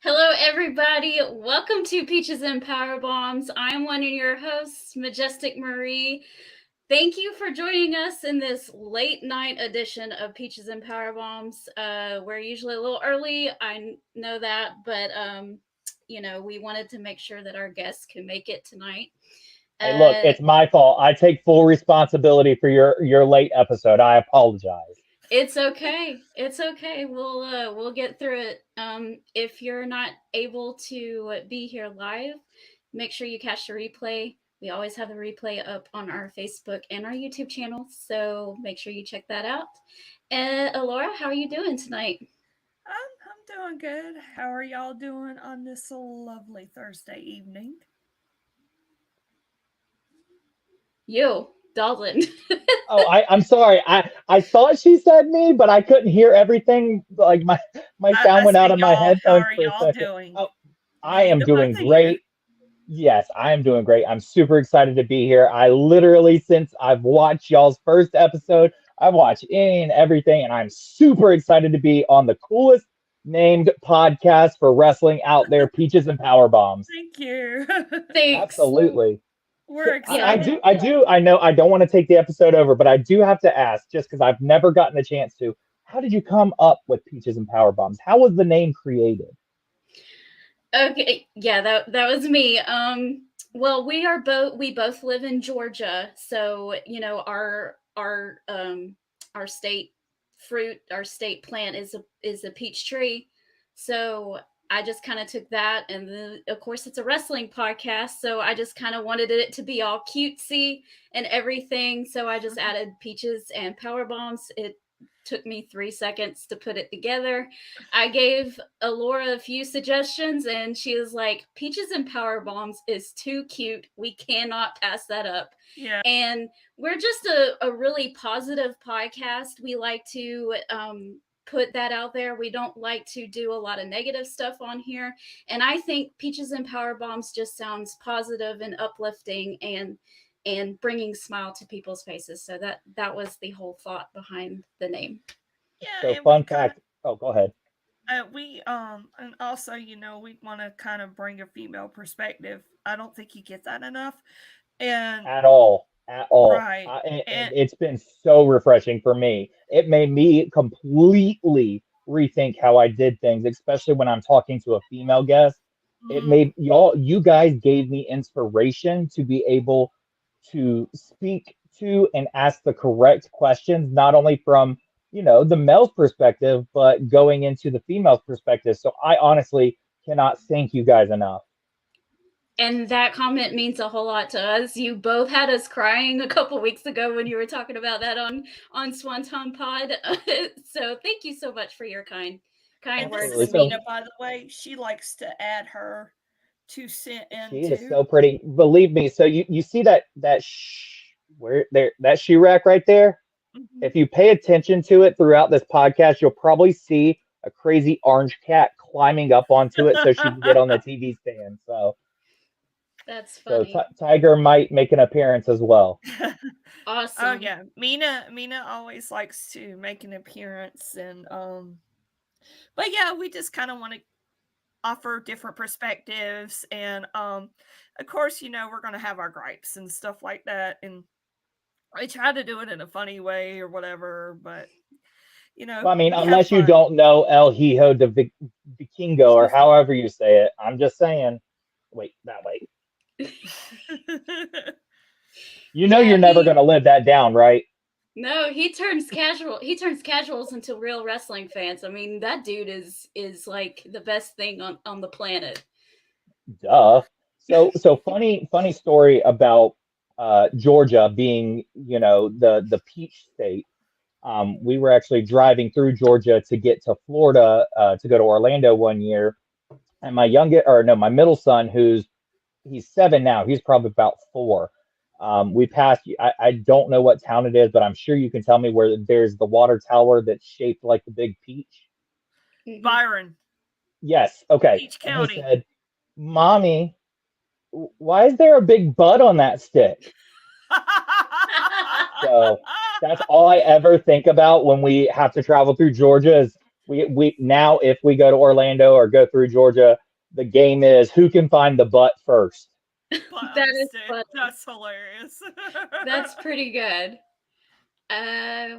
Hello, everybody. Welcome to Peaches and Powerbombs. I'm one of your hosts, Majestic Marie. Thank you for joining us in this late night edition of Peaches and Powerbombs. We're usually a little early. I know that, but we wanted to make sure that our guests can make it tonight. Hey, look, Uh, it's my fault. I take full responsibility for your late episode. I apologize. It's okay. It's okay. We'll get through it. If you're not able to be here live, make sure you catch the replay. We always have the replay up on our Facebook and our YouTube channel, so make sure you check that out. Alora, how are you doing tonight? I'm doing good. How are y'all doing on this lovely Thursday evening? You, Dalton. Oh, I'm sorry. I thought she said me, but I couldn't hear everything. Like my sound I went out say of my y'all. How headphones are for a y'all second. doing? Oh, I Me and am the doing both of you. great. Yes, I am doing great. I'm super excited to be here. I literally, since I've watched y'all's first episode, I've watched any and everything, and I'm super excited to be on the coolest named podcast for wrestling out there, Peaches and Power Bombs. Thank you. Thanks. Absolutely. So We're Yeah. excited. I know I don't want to take the episode over, but I do have to ask, just because I've never gotten the chance to, how did you come up with Peaches and Power Bombs? How was the name created? Okay. Yeah, that was me. Well, we both live in Georgia, so our state fruit, our state plant is a peach tree. So I just kind of took that, and then of course it's a wrestling podcast, so I just kind of wanted it to be all cutesy and everything. So I just added peaches and power bombs. It took me 3 seconds to put it together. I gave Alora a few suggestions, and she was like, "Peaches and Power Bombs is too cute. We cannot pass that up." Yeah. And we're just a really positive podcast. We like to put that out there. We don't like to do a lot of negative stuff on here. And I think Peaches and Power Bombs just sounds positive and uplifting and bringing smile to people's faces. So that was the whole thought behind the name. Yeah, So, and we fun kind of fact. Oh, go ahead. we and also we want to kind of bring a female perspective. I don't think you get that enough. And At all. At all. right. And And it's been so refreshing for me. It made me completely rethink how I did things, especially when I'm talking to a female guest. It mhm. made you guys gave me inspiration to be able to speak to and ask the correct questions, not only from, the male's perspective, but going into the female's perspective. So I honestly cannot thank you guys enough. And that comment means a whole lot to us. You both had us crying a couple weeks ago when you were talking about that on Swanton Pod. So thank you so much for your kind And this words Absolutely. is to So Mina, me. by the way. She likes to add her 2 cent she is into. so pretty. Believe me. So you see where there that shoe rack right there? Mhm. If you pay attention to it throughout this podcast, you'll probably see a crazy orange cat climbing up onto it so she can get on the TV stand. That's So funny. Tiger might make an appearance as well. Oh Awesome. yeah, Mina always likes to make an appearance, and but yeah, we just kind of want to offer different perspectives, and of course, we're gonna have our gripes and stuff like that, and I try to do it in a funny way or whatever, but Well, I mean, we have unless you fun. don't know El Hijo de Vikingo or however you say it, I'm just saying. Wait, that way. You know Yeah, you're never going he to live that down, right? no, he turns casual. He turns casuals into real wrestling fans. I mean, that dude is like the best thing on the planet. Duh. So funny story about Georgia being, the peach state. We were actually driving through Georgia to get to Florida to go to Orlando one year, and my middle son, he's 7 now, he's probably about 4. We passed. I don't know what town it is, but I'm sure you can tell me where there's the water tower that's shaped like the big peach. Hmm. Byron, Yes. Okay. Peach And he County. said, "Mommy, why is there a big butt on that stick?" So that's all I ever think about when we have to travel through Georgia is We now, if we go to Orlando or go through Georgia, the game is who can find the butt first. That is funny. That's hilarious. That's pretty good.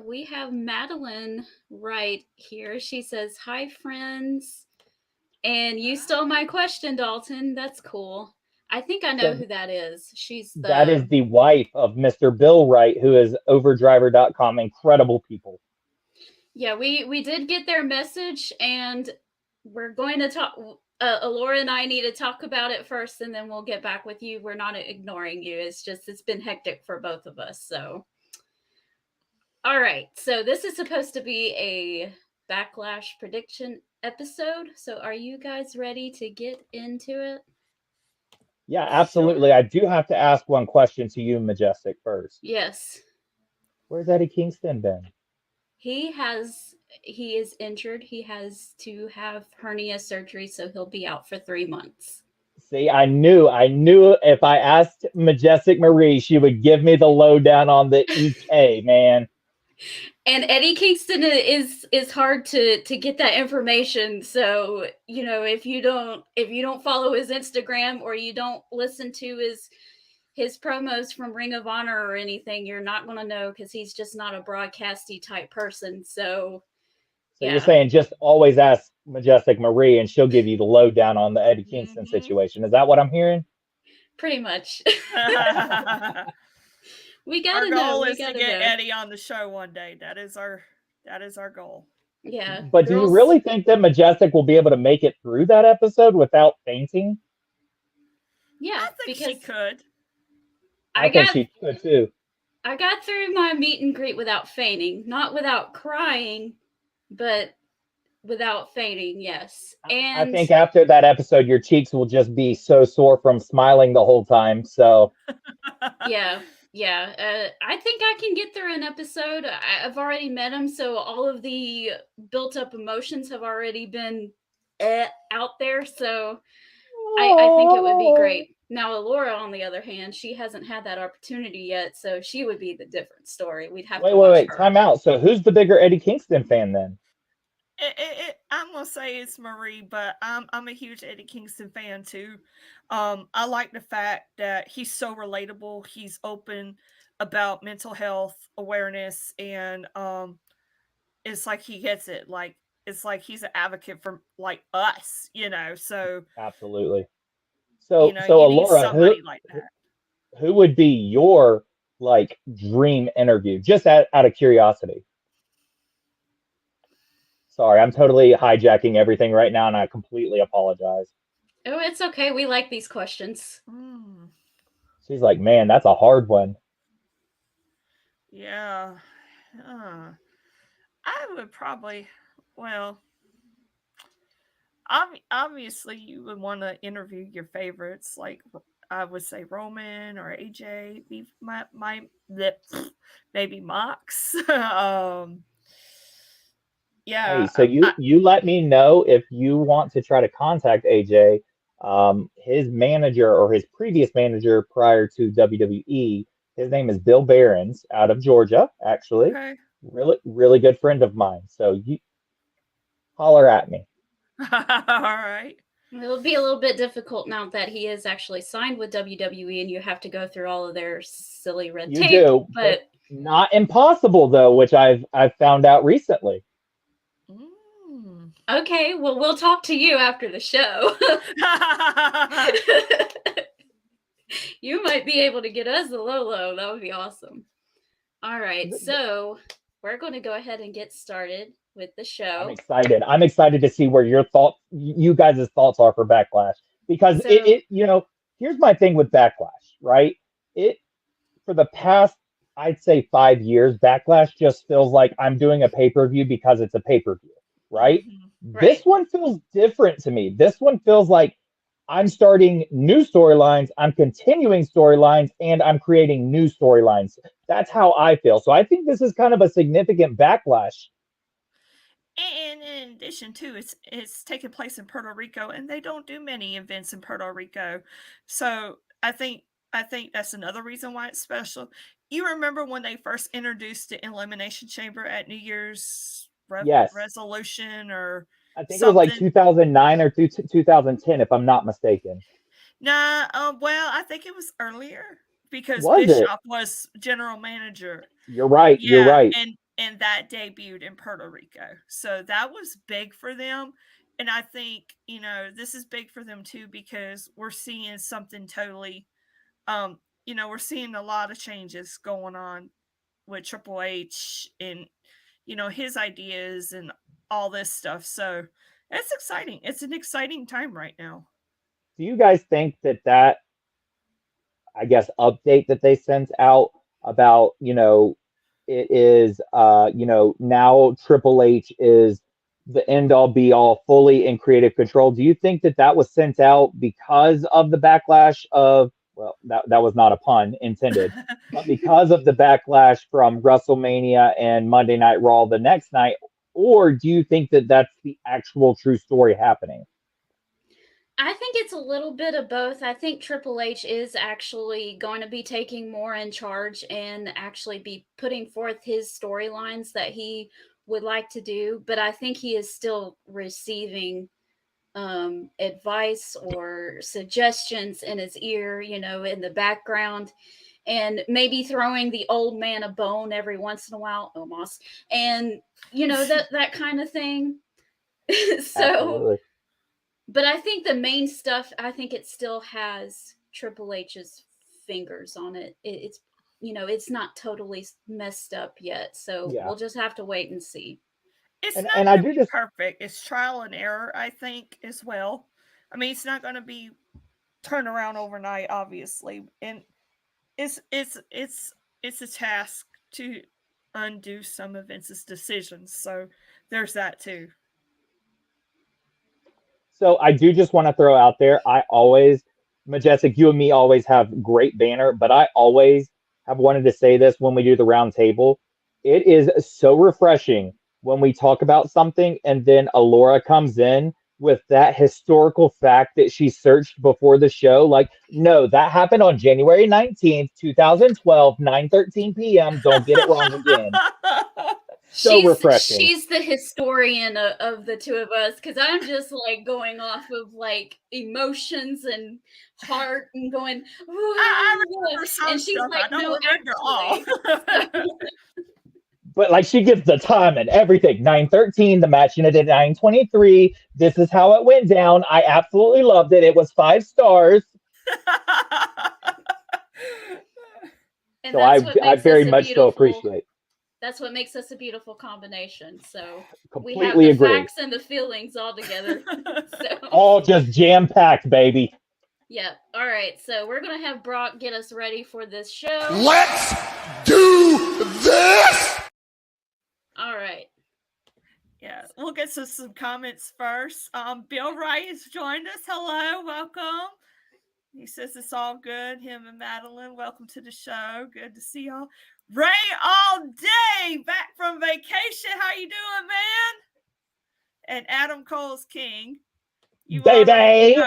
We have Madeline right here. She says, "Hi, friends." And you stole my question, Dalton. That's cool. I think I know So who that is. She's that is the the wife of Mr. Bill Wright, who is overdriver.com. Incredible people. Yeah, we did get their message, and we're going to talk. Alora and I need to talk about it first, and then we'll get back with you. We're not ignoring you. It's just it's been hectic for both of us. So, all right. So this is supposed to be a backlash prediction episode. So are you guys ready to get into it? Yeah, absolutely. Sure. I do have to ask one question to you, Majestic, first. Yes. Where's Eddie Kingston been? He is injured. He has to have hernia surgery, so he'll be out for 3 months. See, I knew if I asked Majestic Marie, she would give me the lowdown on the EK, man. And Eddie Kingston is hard to get that information. So, if you don't follow his Instagram or you don't listen to his promos from Ring of Honor or anything, you're not going to know because he's just not a broadcasty type person. So So yeah. you're saying just always ask Majestic Marie and she'll give you the lowdown on the Eddie Kingston situation. Is that what I'm hearing? Pretty much. We Our gotta goal know. is to get Eddie on the show one day. That is our goal. Yeah. But do you really think that Majestic will be able to make it through that episode without fainting? Yeah, I think she could. I think she could too. I got through my meet and greet without fainting. Not without crying, but without fainting, yes. And I think after that episode, your cheeks will just be so sore from smiling the whole time. So yeah. I think I can get through an episode. I've already met him, so all of the built up emotions have already been out there. So I think it would be great. Now, Alora, on the other hand, she hasn't had that opportunity yet, so she would be the different story. We'd have to watch her. Time out. So who's the bigger Eddie Kingston fan then? I'm gonna say it's Marie, but I'm a huge Eddie Kingston fan too. I like the fact that he's so relatable. He's open about mental health awareness, and it's like he gets it. Like it's like he's an advocate for like us, So absolutely. So you so need Alora, somebody like that. Who would be your like dream interview? Just out of curiosity. Sorry, I'm totally hijacking everything right now, and I completely apologize. Oh, it's okay. We like these questions. She's like, man, that's a hard one. Yeah. I would probably, obviously you would want to interview your favorites, like I would say Roman or AJ, maybe Mox. Yeah. Hey, so you let me know if you want to try to contact AJ. His manager or his previous manager prior to WWE, his name is Bill Behrens out of Georgia, actually. Okay. Really good friend of mine. So you holler at me. All right. It'll be a little bit difficult now that he is actually signed with WWE and you have to go through all of their silly red tape. You do, but not impossible though, which I've found out recently. Okay, well, we'll talk to you after the show. You might be able to get us the low. That would be awesome. All right, so we're going to go ahead and get started with the show. I'm excited to see where you guys' thoughts are for Backlash, because here's my thing with Backlash, right? For the past, I'd say 5 years, Backlash just feels like I'm doing a pay-per-view because it's a pay-per-view, right? Right. This one feels different to me. This one feels like I'm starting new storylines, I'm continuing storylines, and I'm creating new storylines. That's how I feel. So I think this is kind of a significant backlash. And in addition to it's taking place in Puerto Rico, and they don't do many events in Puerto Rico. So I think that's another reason why it's special. You remember when they first introduced the Elimination Chamber at New Year's Yes. resolution or I think it was like something. 2009 or 2010, if I'm not mistaken. Nah, well, I think it was earlier because Was it? Bischoff was general manager. You're right. You're Yeah, right. and that debuted in Puerto Rico. So that was big for them. And I think, this is big for them too because we're seeing something totally we're seeing a lot of changes going on with Triple H and his ideas and all this stuff. So it's exciting. It's an exciting time right now. Do you guys think that I guess update that they sent out about, it is now Triple H is the end all be all fully in creative control. Do you think that was sent out because of the backlash of, well, that was not a pun intended, but because of the backlash from WrestleMania and Monday Night Raw the next night, or do you think that that's the actual true story happening? I think it's a little bit of both. I think Triple H is actually going to be taking more in charge and actually be putting forth his storylines that he would like to do. But I think he is still receiving advice or suggestions in his ear, in the background, and maybe throwing the old man a bone every once in a while, almost, and that kind of thing. So. Absolutely. But I think the main stuff, I think it still has Triple H's fingers on it. It's it's not totally messed up yet. So Yeah. we'll just have to wait and see. It's and, not and going I to do be just perfect. It's trial and error, I think, as well. I mean, it's not going to be turned around overnight, obviously, and it's a task to undo some of Vince's decisions. So there's that too. So I do just want to throw out there, Majestic, you and me always have great banner, but I always have wanted to say this when we do the round table. It is so refreshing when we talk about something and then Alora comes in with that historical fact that she searched before the show. Like, no, that happened on January 19th, 2012, 9:13 p.m. Don't get it wrong again. So refreshing. She's the historian of the two of us, because I'm just like going off of like emotions and heart and going, I remember some and she's stuff. like, I don't no, remember actually. all. But like she gives the time and everything. 9:13, the match ended at 9:23. This is how it went down. I absolutely loved it. It was 5 stars. And So that's what I makes very us a much so beautiful. appreciate. That's what makes us a beautiful combination. So we have Completely the agree. facts and the feelings all together. So. All just jam packed, baby. Yeah. All right. So we're gonna have Brock get us ready for this show. Let's do this. All right. Yeah, we'll get to some comments first. Bill Wright has joined us. Hello, welcome. He says it's all good. Him and Madeline, welcome to the show. Good to see y'all. Ray all day, back from vacation. How you doing, man? And Adam Cole's King. You Baby.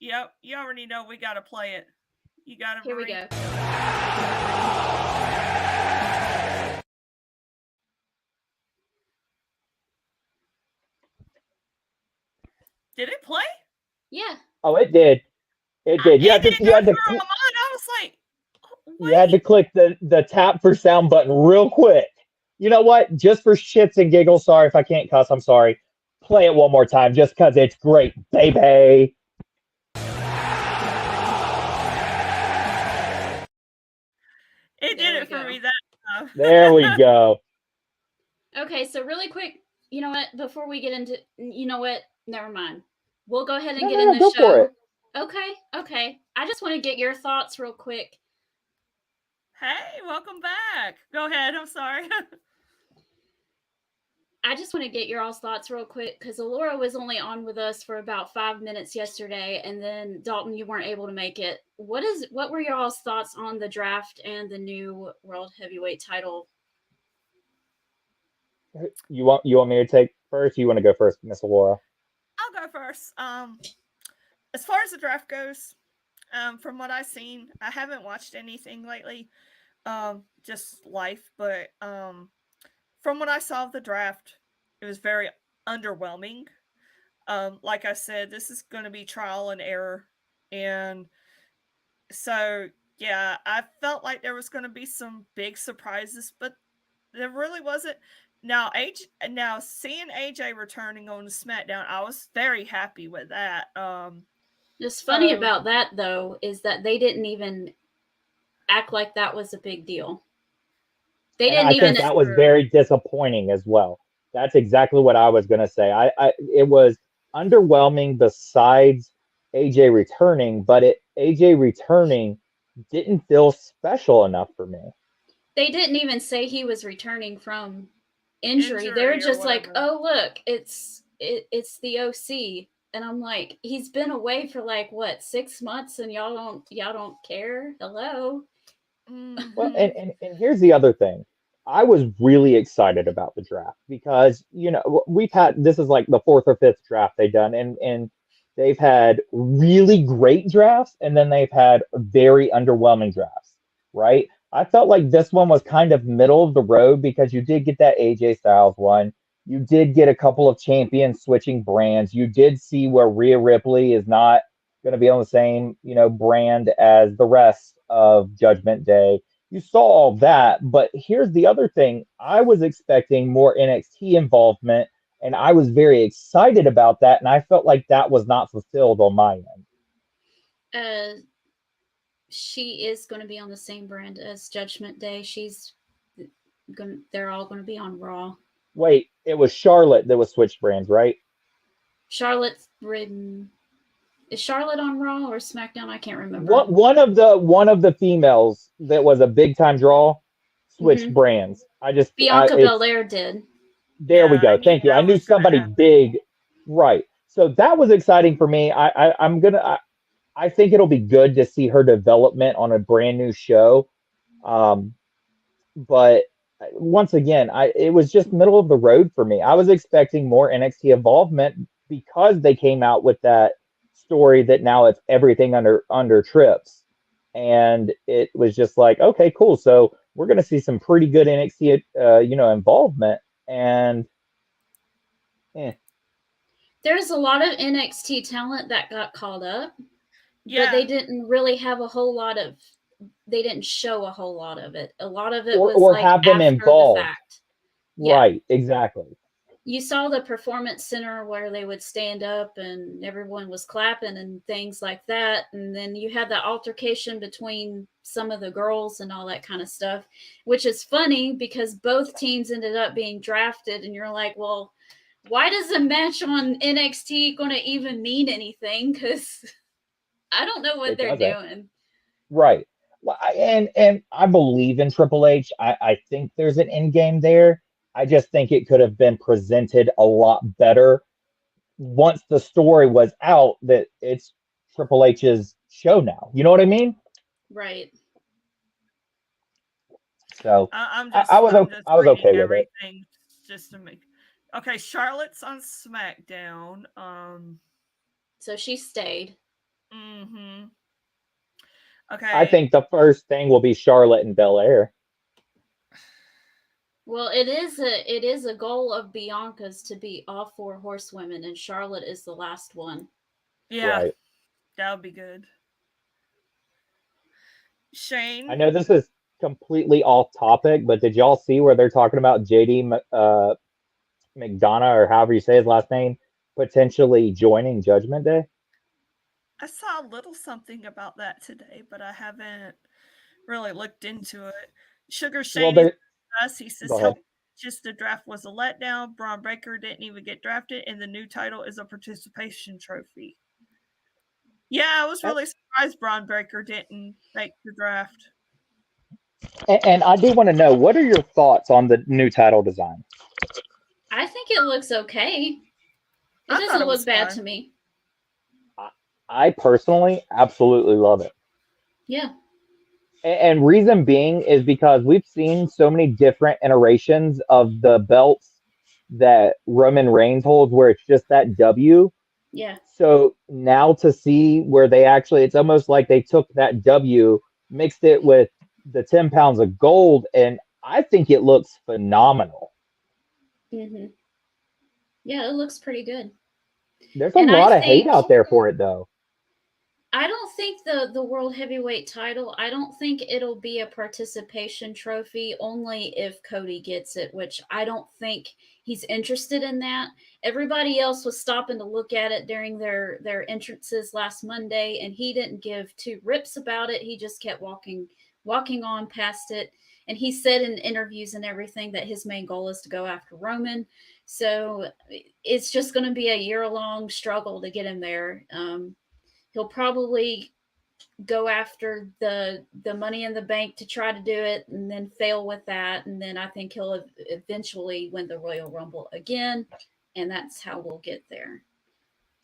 Yep, you already know we got to play it. You got it, Marie? Here we go. Did it play? Yeah. Oh, it did. It did. You had to I was like, wait. You had to click the tap for sound button real quick. You know what? Just for shits and giggles, sorry if I can't cuss, I'm sorry. Play it one more time just because it's great, baby. It did it for me that time. There we go. Okay, so really quick, you know what? Before we get into, never mind. We'll go ahead and get in the go show. For it. Okay. I just want to get your thoughts real quick. Hey, welcome back. Go ahead. I'm sorry. I just want to get your all's thoughts real quick because Alora was only on with us for about 5 minutes yesterday, and then Dalton, you weren't able to make it. What were your all's thoughts on the draft and the new World Heavyweight title? You want me to take first? You want to go first, Miss Alora? I'll go first. As far as the draft goes, from what I've seen, I haven't watched anything lately, just life. But from what I saw of the draft, it was very underwhelming. Like I said, this is going to be trial and error. And so, yeah, I felt like there was going to be some big surprises, but there really wasn't. Now, seeing AJ returning on SmackDown, I was very happy with that. What's funny about that, though, is that they didn't even act like that was a big deal. I think that was very disappointing as well. That's exactly what I was going to say. It was underwhelming besides AJ returning, but AJ returning didn't feel special enough for me. They didn't even say he was returning from injury. They're just like, oh, look, it's the OC. And I'm like, he's been away for like what, 6 months, and y'all don't care? Hello. Well, and here's the other thing. I was really excited about the draft because, this is like the 4th or 5th draft they've done, and they've had really great drafts, and then they've had very underwhelming drafts, right? I felt like this one was kind of middle of the road because you did get that AJ Styles one. You did get a couple of champions switching brands. You did see where Rhea Ripley is not going to be on the same, brand as the rest of Judgment Day. You saw all that, but here's the other thing. I was expecting more NXT involvement, and I was very excited about that, and I felt like that was not fulfilled on my end. She is going to be on the same brand as Judgment Day. They're all going to be on Raw. Wait, it was Charlotte that was switched brands, right? Charlotte's ridden. Is Charlotte on Raw or SmackDown? I can't remember. One of the females that was a big time draw switched brands. Bianca Belair did. There we go. Thank you. I knew somebody big, right? So that was exciting for me. I think it'll be good to see her development on a brand new show. But once again, it was just middle of the road for me. I was expecting more NXT involvement because they came out with that story that now it's everything under Trips, and it was just like, okay, cool. So we're going to see some pretty good NXT, involvement, and there's a lot of NXT talent that got called up, but they didn't really have a whole lot of. They didn't show a whole lot of it. A lot of it was like have them after involved. The fact. Right, exactly. You saw the performance center where they would stand up and everyone was clapping and things like that. And then you had that altercation between some of the girls and all that kind of stuff, which is funny because both teams ended up being drafted. And you're like, well, why does a match on NXT going to even mean anything? Because I don't know what they're doing. Right. And I believe in Triple H. I think there's an end game there. I just think it could have been presented a lot better once the story was out that it's Triple H's show now. You know what I mean? Right. So I was okay with it. Just to make okay, Charlotte's on SmackDown. So she stayed. Mm-hmm. Okay. I think the first thing will be Charlotte and Belair. Well, it is a goal of Bianca's to be all 4 horsewomen, and Charlotte is the last one. Yeah, right. That would be good. Shane? I know this is completely off topic, but did y'all see where they're talking about JD McDonough, or however you say his last name, potentially joining Judgment Day? I saw a little something about that today, but I haven't really looked into it. Sugar Shane he says, just the draft was a letdown. Braun Breaker didn't even get drafted, and the new title is a participation trophy. Yeah, I was really surprised Braun Breaker didn't make the draft. And I do want to know, what are your thoughts on the new title design? I think it looks okay. It doesn't look bad to me. I personally absolutely love it. Yeah. And reason being is because we've seen so many different iterations of the belts that Roman Reigns holds where it's just that W. Yeah. So now to see where they actually, it's almost like they took that W, mixed it with the 10 pounds of gold, and I think it looks phenomenal. Mm-hmm. Yeah, it looks pretty good. There's a And lot of hate out there for it, though. I don't think the world heavyweight title, I don't think it'll be a participation trophy only if Cody gets it, which I don't think he's interested in that. Everybody else was stopping to look at it during their entrances last Monday, and he didn't give two rips about it. He just kept walking on past it. And he said in interviews and everything that his main goal is to go after Roman. So it's just going to be a year-long struggle to get him there. He'll probably go after the Money in the Bank to try to do it, and then fail with that, and then I think he'll eventually win the Royal Rumble again, and that's how we'll get there.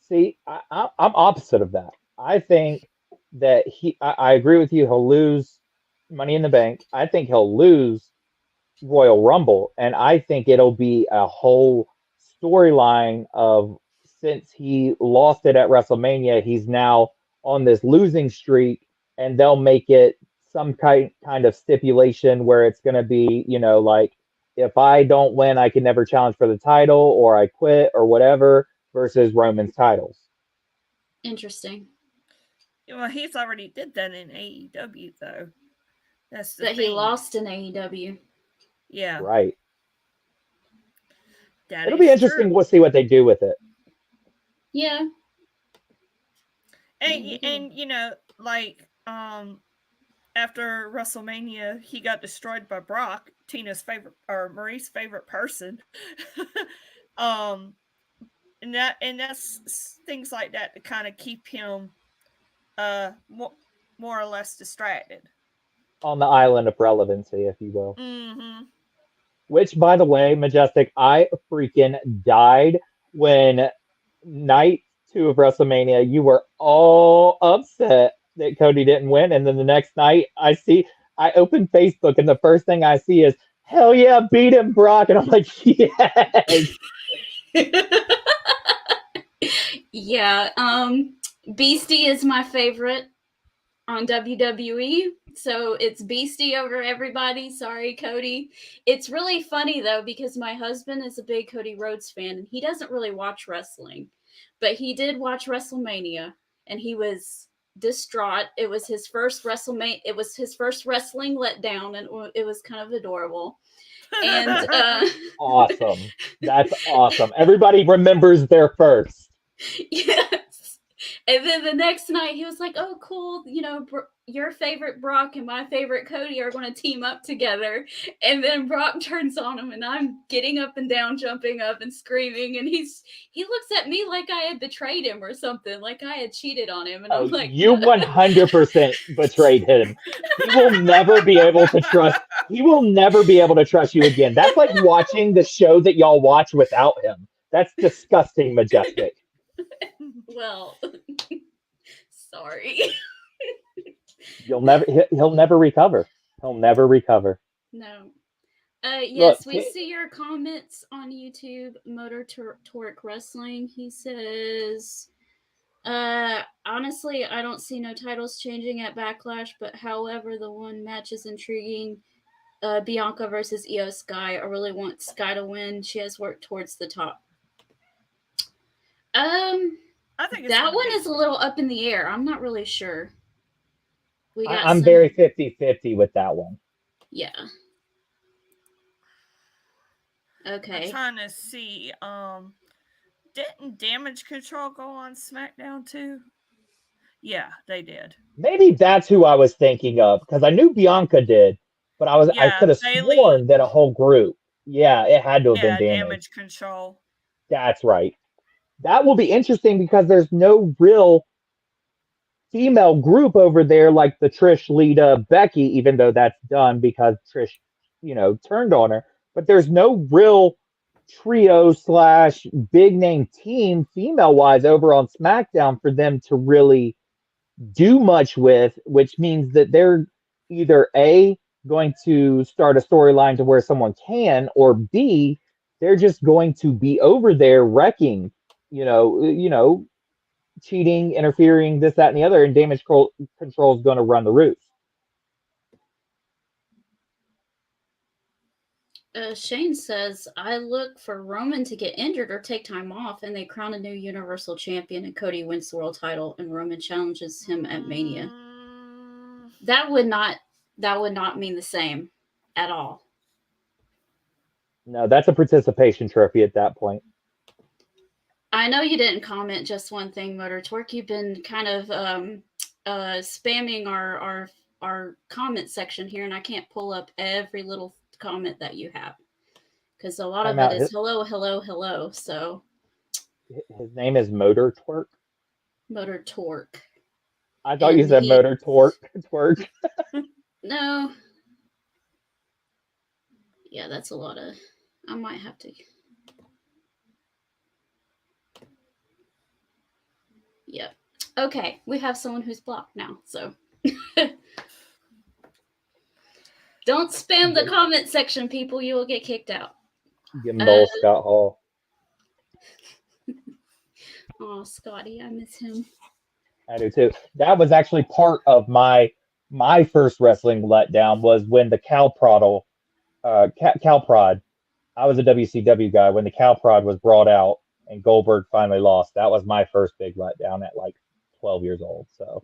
See, I'm opposite of that. I think that I agree with you. He'll lose Money in the Bank. I think he'll lose Royal Rumble, and I think it'll be a whole storyline of since he lost it at WrestleMania, he's now on this losing streak, and they'll make it some kind of stipulation where it's going to be, like if I don't win, I can never challenge for the title, or I quit, or whatever, versus Roman's titles. Interesting. Well, he's already did that in AEW, though. That's the That thing. he lost in AEW. Yeah. Right. That It'll be interesting. True. We'll see what they do with it. Yeah. And like after WrestleMania, he got destroyed by Brock, Tina's favorite or Marie's favorite person. And that's things like that to kind of keep him more or less distracted. On the island of relevancy, if you will. Mm-hmm. Which, by the way, Majestic, I freaking died when night 2 of WrestleMania, you were all upset that Cody didn't win. And then the next night, I open Facebook, and the first thing I see is, hell yeah, beat him, Brock. And I'm like, yes. Yeah. Beastie is my favorite on WWE. So it's Beastie over everybody. Sorry, Cody. It's really funny, though, because my husband is a big Cody Rhodes fan, and he doesn't really watch wrestling. But he did watch WrestleMania, and he was distraught. It was his first WrestleMania. It was his first wrestling letdown, and it was kind of adorable. And awesome. That's awesome. Everybody remembers their first. Yes. And then the next night, he was like, "Oh, cool! Your favorite Brock and my favorite Cody are going to team up together." And then Brock turns on him, and I'm getting up and down, jumping up and screaming. And he looks at me like I had betrayed him or something, like I had cheated on him. And I'm like, "You 100% betrayed him. He will never be able to trust. He will never be able to trust you again. That's like watching the show that y'all watch without him. That's disgusting, Majestic." Well, sorry. He'll never recover. He'll never recover. No. Yes, Look, we see your comments on YouTube. Motor Torque Wrestling. He says, honestly, I don't see no titles changing at Backlash, but however, the one match is intriguing. Bianca versus Io Sky. I really want Sky to win. She has worked towards the top. I think that one is a little up in the air. I'm not really sure. I'm very 50-50 with that one. Yeah. Okay. I'm trying to see. Didn't Damage Control go on SmackDown too? Yeah, they did. Maybe that's who I was thinking of, because I knew Bianca did, but I could have sworn that a whole group. Yeah, it had to have been Damage Control. That's right. That will be interesting because there's no real female group over there like the Trish, Lita, Becky, even though that's done because Trish, turned on her. But there's no real trio / big name team female wise over on SmackDown for them to really do much with, which means that they're either A, going to start a storyline to where someone can, or B, they're just going to be over there wrecking, cheating, interfering, this, that, and the other, and Damage Control is going to run the roost. Shane says, I look for Roman to get injured or take time off, and they crown a new Universal Champion, and Cody wins the world title, and Roman challenges him at Mania. That would not mean the same at all. No, that's a participation trophy at that point. I know you didn't comment just one thing, Motor Twerk. You've been kind of spamming our comment section here, and I can't pull up every little comment that you have because a lot of it is hello, hello, hello. So his name is Motor Twerk. Motor Twerk. I thought you said Motor Twerk. No. Yeah, that's a lot of. I might have to. Yep. Okay, we have someone who's blocked now, so. Don't spam the comment section, people. You will get kicked out. Give him old Scott Hall. Oh, Scotty, I miss him. I do too. That was actually part of my first wrestling letdown was when the Cal Prod. I was a WCW guy when the Cal Prod was brought out and Goldberg finally lost. That was my first big letdown at like 12 years old. So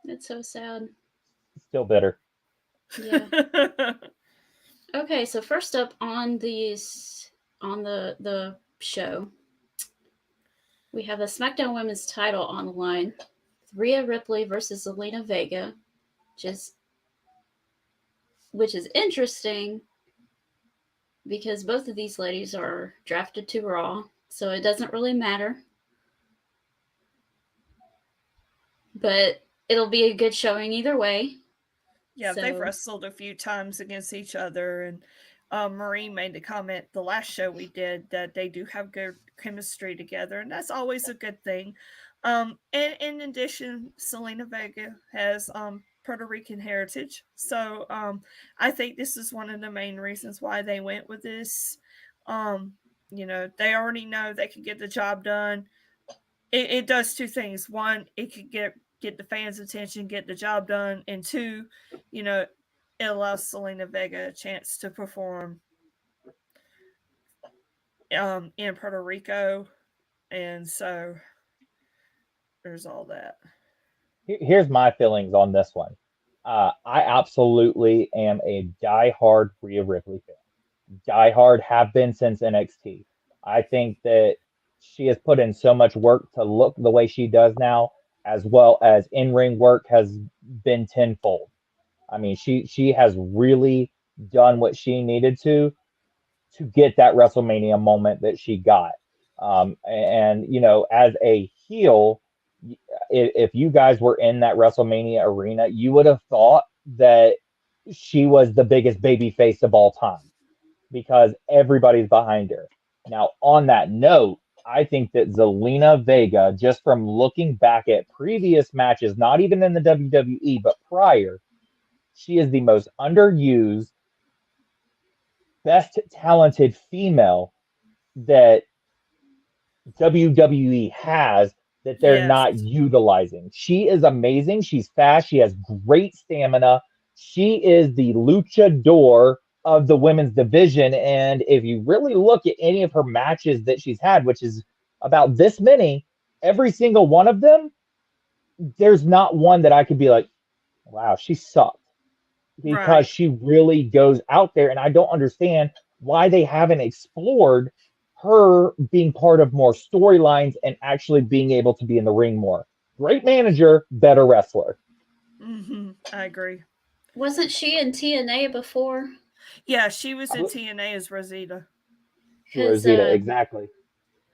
that's so sad. Still bitter. Yeah. Okay, so first up on the show, we have the SmackDown Women's title on the line. Rhea Ripley versus Zelina Vega, which is interesting because both of these ladies are drafted to Raw, so it doesn't really matter. But it'll be a good showing either way. Yeah, they've wrestled a few times against each other, and Marie made the comment the last show we did that they do have good chemistry together, and that's always a good thing. And in addition, Zelina Vega has Puerto Rican heritage, so I think this is one of the main reasons why they went with this. They already know they can get the job done. It does two things. One, it could get the fans' attention, get the job done, and two, it allows Zelina Vega a chance to perform in Puerto Rico, and so there's all that. Here's my feelings on this one. I absolutely am a diehard Rhea Ripley fan. Diehard, have been since NXT. I think that she has put in so much work to look the way she does now, as well as in-ring work has been tenfold. I mean, she has really done what she needed to get that WrestleMania moment that she got. And as a heel, if you guys were in that WrestleMania arena, you would have thought that she was the biggest baby face of all time because everybody's behind her. Now, on that note, I think that Zelina Vega, just from looking back at previous matches, not even in the WWE, but prior, she is the most underused, best talented female that WWE has that they're not utilizing. She is amazing. She's fast. She has great stamina. She is the luchador of the women's division. And if you really look at any of her matches that she's had, which is about this many, every single one of them, there's not one that I could be like, wow, she sucked. Because she really goes out there, and I don't understand why they haven't explored her being part of more storylines and actually being able to be in the ring more. Great manager, better wrestler. Mm-hmm. I agree. Wasn't she in TNA before? Yeah, she was in TNA as Rosita. Rosita, exactly.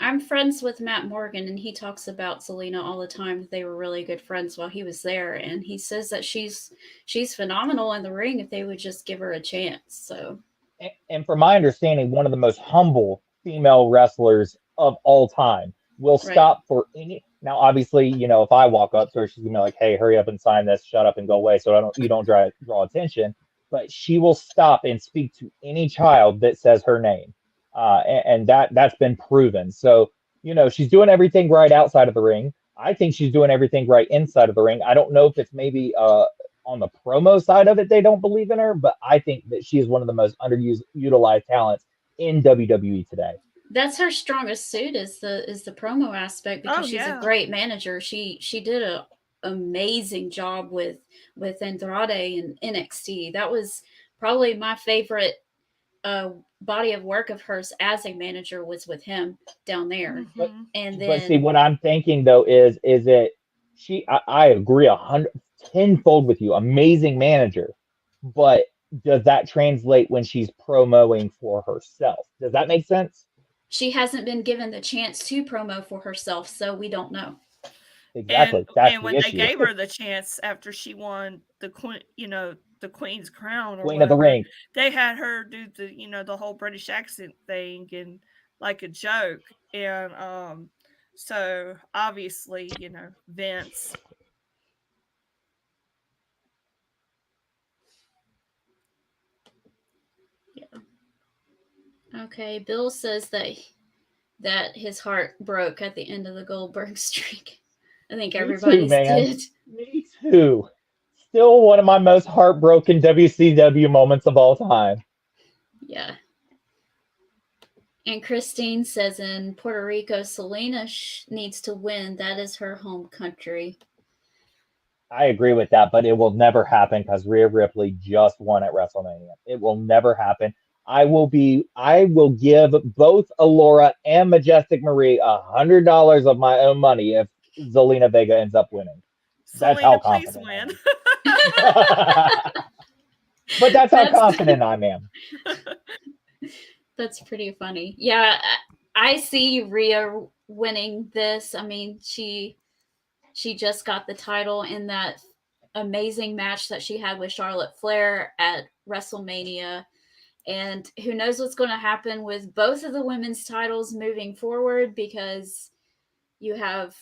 I'm friends with Matt Morgan, and he talks about Zelina all the time. They were really good friends while he was there, and he says that she's phenomenal in the ring if they would just give her a chance. So, and from my understanding, one of the most humble female wrestlers of all time will stop for any. Now, obviously, if I walk up to her, she's gonna be like, "Hey, hurry up and sign this. Shut up and go away," so you don't draw attention. But she will stop and speak to any child that says her name. And that's been proven. So, she's doing everything right outside of the ring. I think she's doing everything right inside of the ring. I don't know if it's maybe on the promo side of it, they don't believe in her. But I think that she is one of the most underutilized talents in WWE today. That's her strongest suit is the promo aspect because she's a great manager. She did a amazing job with Andrade and NXT. That was probably my favorite body of work of hers as a manager was with him down there. But see, what I'm thinking though is it I agree 10-fold with you. Amazing manager, but does that translate when she's promoting for herself? Does that make sense? She hasn't been given the chance to promo for herself, so we don't know. Exactly. And when they gave her the chance after she won the Queen's Crown or Queen of the Ring, they had her do the whole British accent thing and like a joke. And so obviously, Vince. Yeah. Okay, Bill says that his heart broke at the end of the Goldberg streak. I think everybody's did. Me too. Still one of my most heartbroken WCW moments of all time. Yeah. And Christine says in Puerto Rico, Selena needs to win. That is her home country. I agree with that, but it will never happen because Rhea Ripley just won at WrestleMania. It will never happen. I will give both Alora and Majestic Marie $100 of my own money if Zelina Vega ends up winning. That's how confident I am. But that's how confident I am. That's pretty funny. Yeah, I see Rhea winning this. I mean, she just got the title in that amazing match that she had with Charlotte Flair at WrestleMania. And who knows what's going to happen with both of the women's titles moving forward, because you have,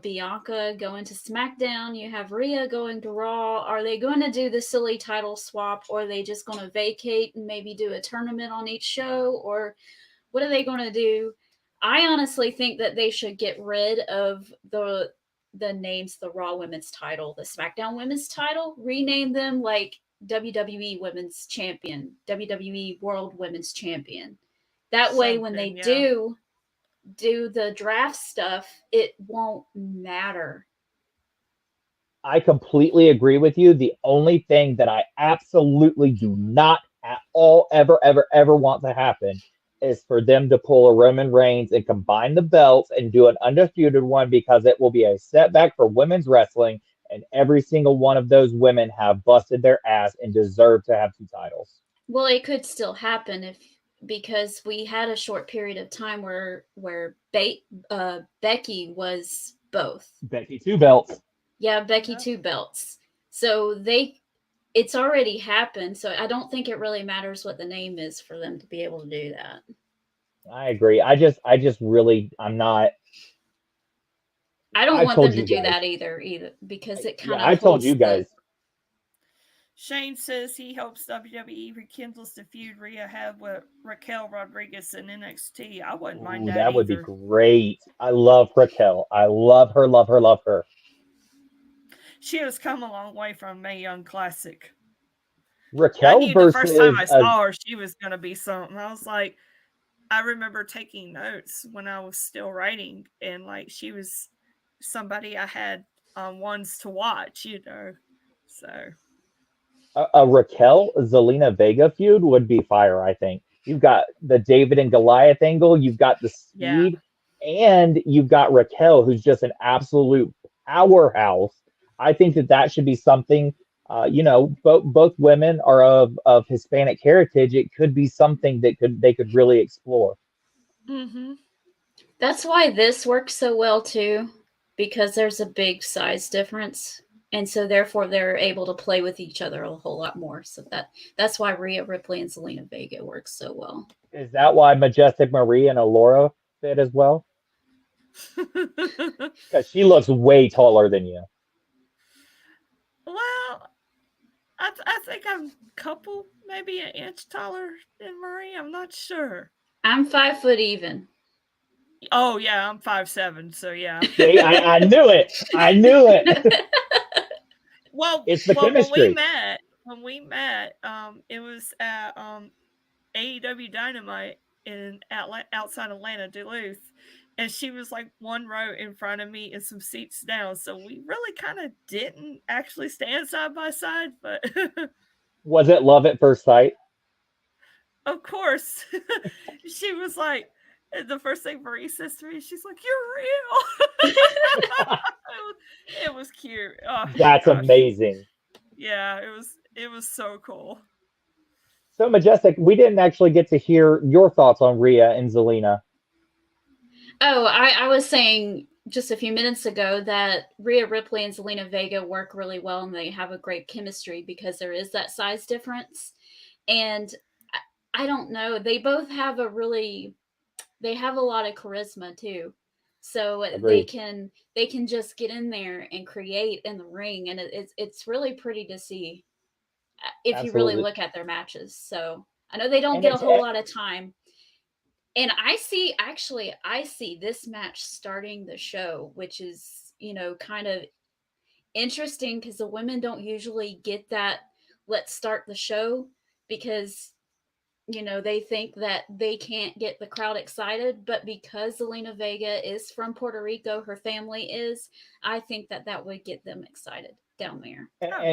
Bianca going to SmackDown. You have Rhea going to Raw. Are they going to do the silly title swap, or are they just going to vacate and maybe do a tournament on each show? Or what are they going to do? I honestly think that they should get rid of the names, the Raw Women's title, the SmackDown Women's title, rename them like WWE Women's Champion, WWE World Women's Champion. That way, when they do the draft stuff, it won't matter. I completely agree with you. The only thing that I absolutely do not at all ever want to happen is for them to pull a Roman Reigns and combine the belts and do an undisputed one, because it will be a setback for women's wrestling, and every single one of those women have busted their ass and deserve to have 2 titles. Well, it could still happen because we had a short period of time where Becky was both. Becky 2 belts. Yeah, Becky 2 belts. So it's already happened. So I don't think it really matters what the name is for them to be able to do that. I agree. I just really, I'm not. I don't want them to do that either, because it kind of. I told you guys. Shane says he hopes WWE rekindles the feud Rhea had with Raquel Rodriguez in NXT. I wouldn't mind that. That would be great. I love Raquel. I love her, love her, love her. She has come a long way from Mae Young Classic. Raquel the first time I saw her, she was going to be something. I was like, I remember taking notes when I was still writing, and like she was somebody I had ones to watch, So a Raquel Zelina Vega feud would be fire. I think you've got the David and Goliath angle, you've got the speed, and you've got Raquel, who's just an absolute powerhouse. I think that should be something. Both women are of Hispanic heritage. It could be something that they could really explore. Mm-hmm. That's why this works so well too, because there's a big size difference, and so therefore they're able to play with each other a whole lot more. So that's why Rhea Ripley and Zelina Vega works so well. Is that why Majestic Marie and Alora fit as well? Because she looks way taller than you. Well, I think I'm a couple, maybe an inch taller than Marie. I'm not sure. I'm 5 foot even. Oh yeah, I'm 5'7", so yeah. See, I knew it. I knew it. Well, It's the when chemistry. we met, it was at AEW Dynamite in outside Atlanta, Duluth, and she was like one row in front of me and some seats down. So we really kind of didn't actually stand side by side, but Was it love at first sight? of course, she was like, the first thing Marie says to me, she's like, "You're real." It was cute. Oh, That's gosh. amazing. Yeah, it was so cool. So, Majestic, we didn't actually get to hear your thoughts on Rhea and Zelina. Oh, I was saying just a few minutes ago that Rhea Ripley and Zelina Vega work really well, and they have a great chemistry because there is that size difference. And I don't know, they both have they have a lot of charisma too. So Agreed. they can just get in there and create in the ring, and it's really pretty to see if you really Absolutely. look at their matches. So I know they don't And get a it's whole lot of time. And I see this match starting the show, which is, kind of interesting because the women don't usually get that let's start the show because they think that they can't get the crowd excited, but because Zelina Vega is from Puerto Rico, her family is, I think that would get them excited down there.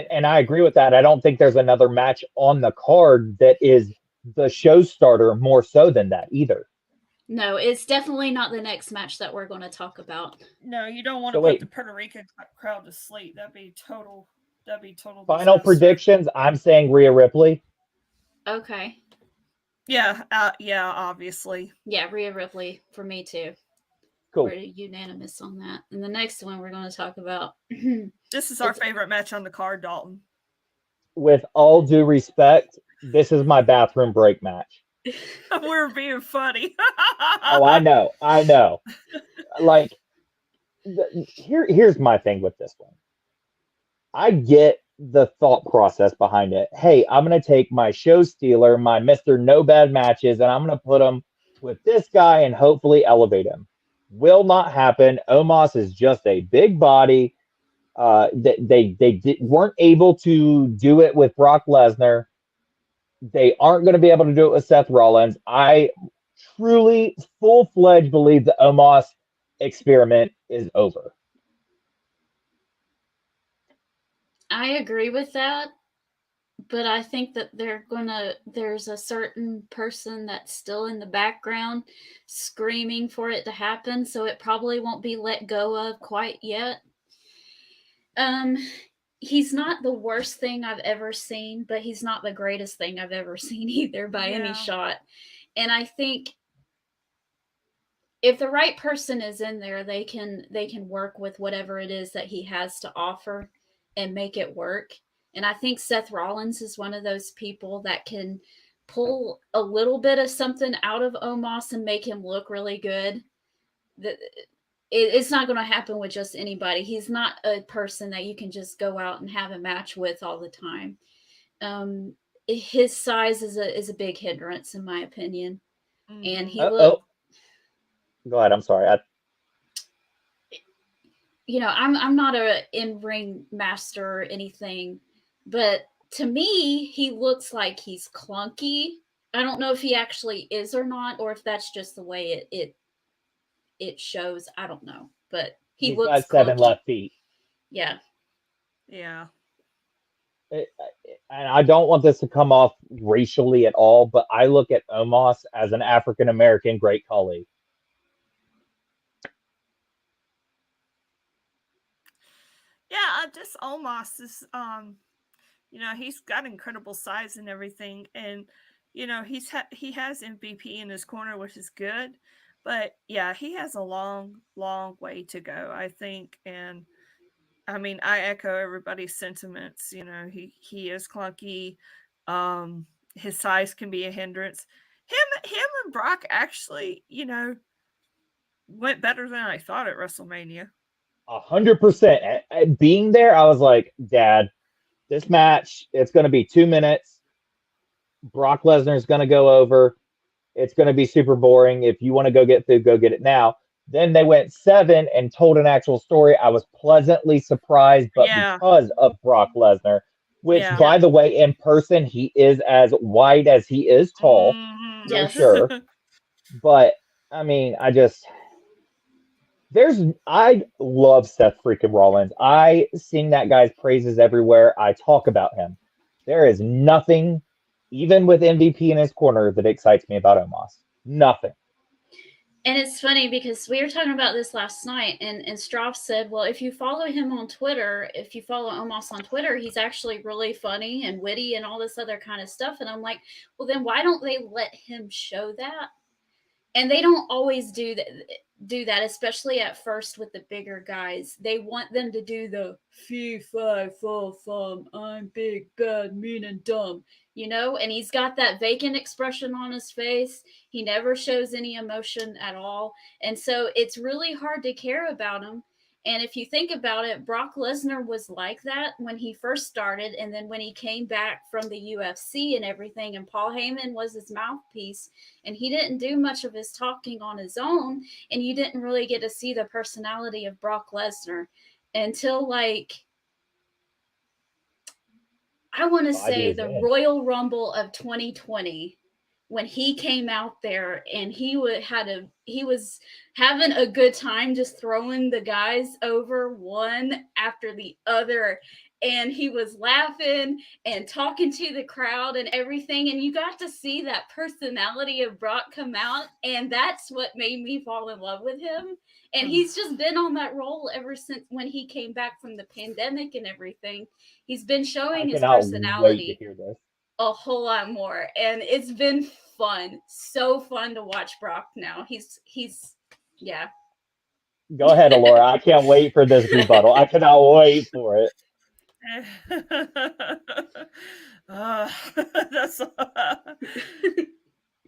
And I agree with that. I don't think there's another match on the card that is the show starter more so than that either. No, it's definitely not the next match that we're going to talk about. No, you don't want So to wait. put the Puerto Rican crowd to sleep. That'd be total Final disaster. predictions. I'm saying Rhea Ripley. Okay. Yeah, obviously. Yeah, Rhea Ripley for me too. Cool. We're unanimous on that. And the next one we're going to talk about. This is our favorite match on the card, Dalton. With all due respect, this is my bathroom break match. We're being funny. Oh, I know. Like, here's my thing with this one. I get the thought process behind it. Hey, I'm going to take my show stealer, my Mr. No Bad Matches, and I'm going to put him with this guy and hopefully elevate him. Will not happen. Omos is just a big body. They weren't able to do it with Brock Lesnar. They aren't going to be able to do it with Seth Rollins. I truly, full-fledged believe the Omos experiment is over. I agree with that, but I think that there's a certain person that's still in the background screaming for it to happen, so it probably won't be let go of quite yet. He's not the worst thing I've ever seen, but he's not the greatest thing I've ever seen either by any shot. And I think if the right person is in there, they can work with whatever it is that he has to offer and make it work. And I think Seth Rollins is one of those people that can pull a little bit of something out of Omos and make him look really good. It's not going to happen with just anybody. He's not a person that you can just go out and have a match with all the time. His size is a big hindrance, in my opinion. Mm-hmm. And he Go ahead. I'm sorry. I'm not a in-ring master or anything, but to me, he looks like he's clunky. I don't know if he actually is or not, or if that's just the way it shows. I don't know, but he's looks got 7 clunky. left feet. Yeah. And I don't want this to come off racially at all, but I look at Omos as an African American great colleague. Yeah, just Omos is he's got incredible size and everything, and he has MVP in his corner, which is good. But yeah, he has a long, long way to go, I think. And I mean, I echo everybody's sentiments. He is clunky. His size can be a hindrance. Him and Brock actually, went better than I thought at WrestleMania. 100%. Being there, I was like, Dad, this match, it's going to be 2 minutes. Brock Lesnar is going to go over. It's going to be super boring. If you want to go get food, go get it now. Then they went 7 and told an actual story. I was pleasantly surprised, but Yeah. because of Brock Lesnar, which, Yeah. by the way, in person, he is as wide as he is tall, Mhm. for Yes. sure. But, I mean, I love Seth freaking Rollins. I sing that guy's praises everywhere. I talk about him. There is nothing, even with MVP in his corner, that excites me about Omos. Nothing. And it's funny because we were talking about this last night, and Stroff said, well, if you follow him on Twitter, if you follow Omos on Twitter, he's actually really funny and witty and all this other kind of stuff. And I'm like, well, then why don't they let him show that? And they don't always do that, especially at first with the bigger guys. They want them to do the fee, fi, fo, fum, I'm big, bad, mean, and dumb, and he's got that vacant expression on his face. He never shows any emotion at all. And so it's really hard to care about him. And if you think about it, Brock Lesnar was like that when he first started. And then when he came back from the UFC and everything, and Paul Heyman was his mouthpiece, and he didn't do much of his talking on his own. And you didn't really get to see the personality of Brock Lesnar until, like, I want to say the Royal Rumble of 2020, when he came out there and he was having a good time just throwing the guys over one after the other, and he was laughing and talking to the crowd and everything, and you got to see that personality of Brock come out, and that's what made me fall in love with him. And he's just been on that role ever since when he came back from the pandemic and everything. He's been showing his personality wait to hear this. a whole lot more, and it's been fun, so fun to watch Brock now. He's yeah. Go ahead, Alora. I can't wait for this rebuttal. I cannot wait for it. That's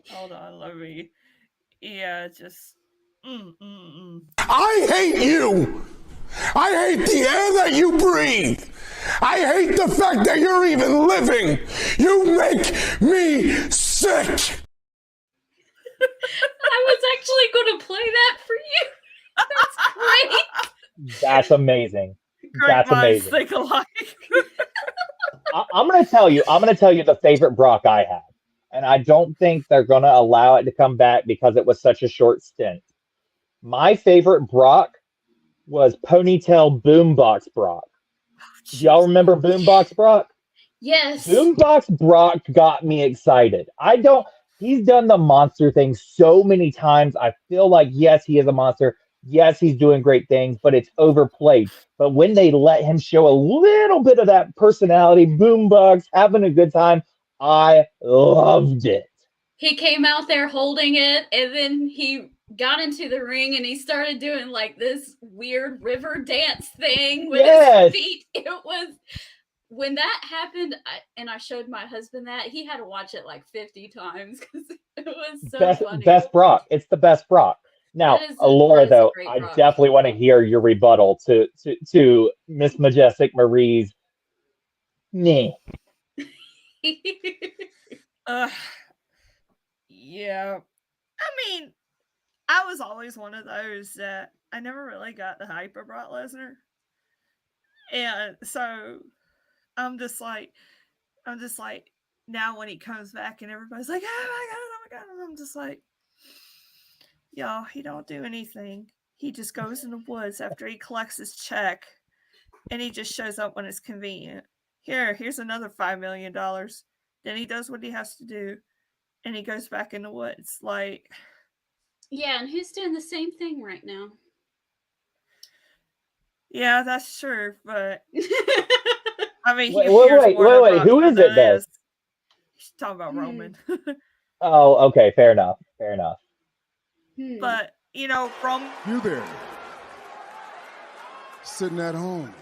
hold on, let me. Yeah, just. I hate you. I hate the air that you breathe. I hate the fact that you're even living. You make me sick. I was actually going to play that for you. That's great. That's amazing. Great That's minds amazing. think alike. I'm gonna tell you the favorite Brock I had, and I don't think they're gonna allow it to come back because it was such a short stint. My favorite Brock was Ponytail Boombox Brock. Do y'all remember Boombox Brock? Yes. Boombox Brock got me excited. He's done the monster thing so many times. I feel like, yes, he is a monster. Yes, he's doing great things, but it's overplayed. But when they let him show a little bit of that personality, Boombox, having a good time, I loved it. He came out there holding it, and then he got into the ring and he started doing like this weird river dance thing with his feet. It was, when that happened, I showed my husband that, he had to watch it like 50 times because it was so funny. Best Brock. It's the best Brock. Now, Alora, though, I definitely want to hear your rebuttal to Miss Majestic Marie's meh. Yeah. I mean, I was always one of those that I never really got the hype of Brock Lesnar. And so I'm just like, now when he comes back and everybody's like, oh my God, I'm just like, y'all, he don't do anything. He just goes in the woods after he collects his check, and he just shows up when it's convenient. Here's another $5 million. Then he does what he has to do, and he goes back in the woods. Like, yeah, and who's doing the same thing right now? Yeah, that's true, but I mean, wait, who is it then? He's talking about Roman. Oh, okay, fair enough. But Roman. You there, sitting at home.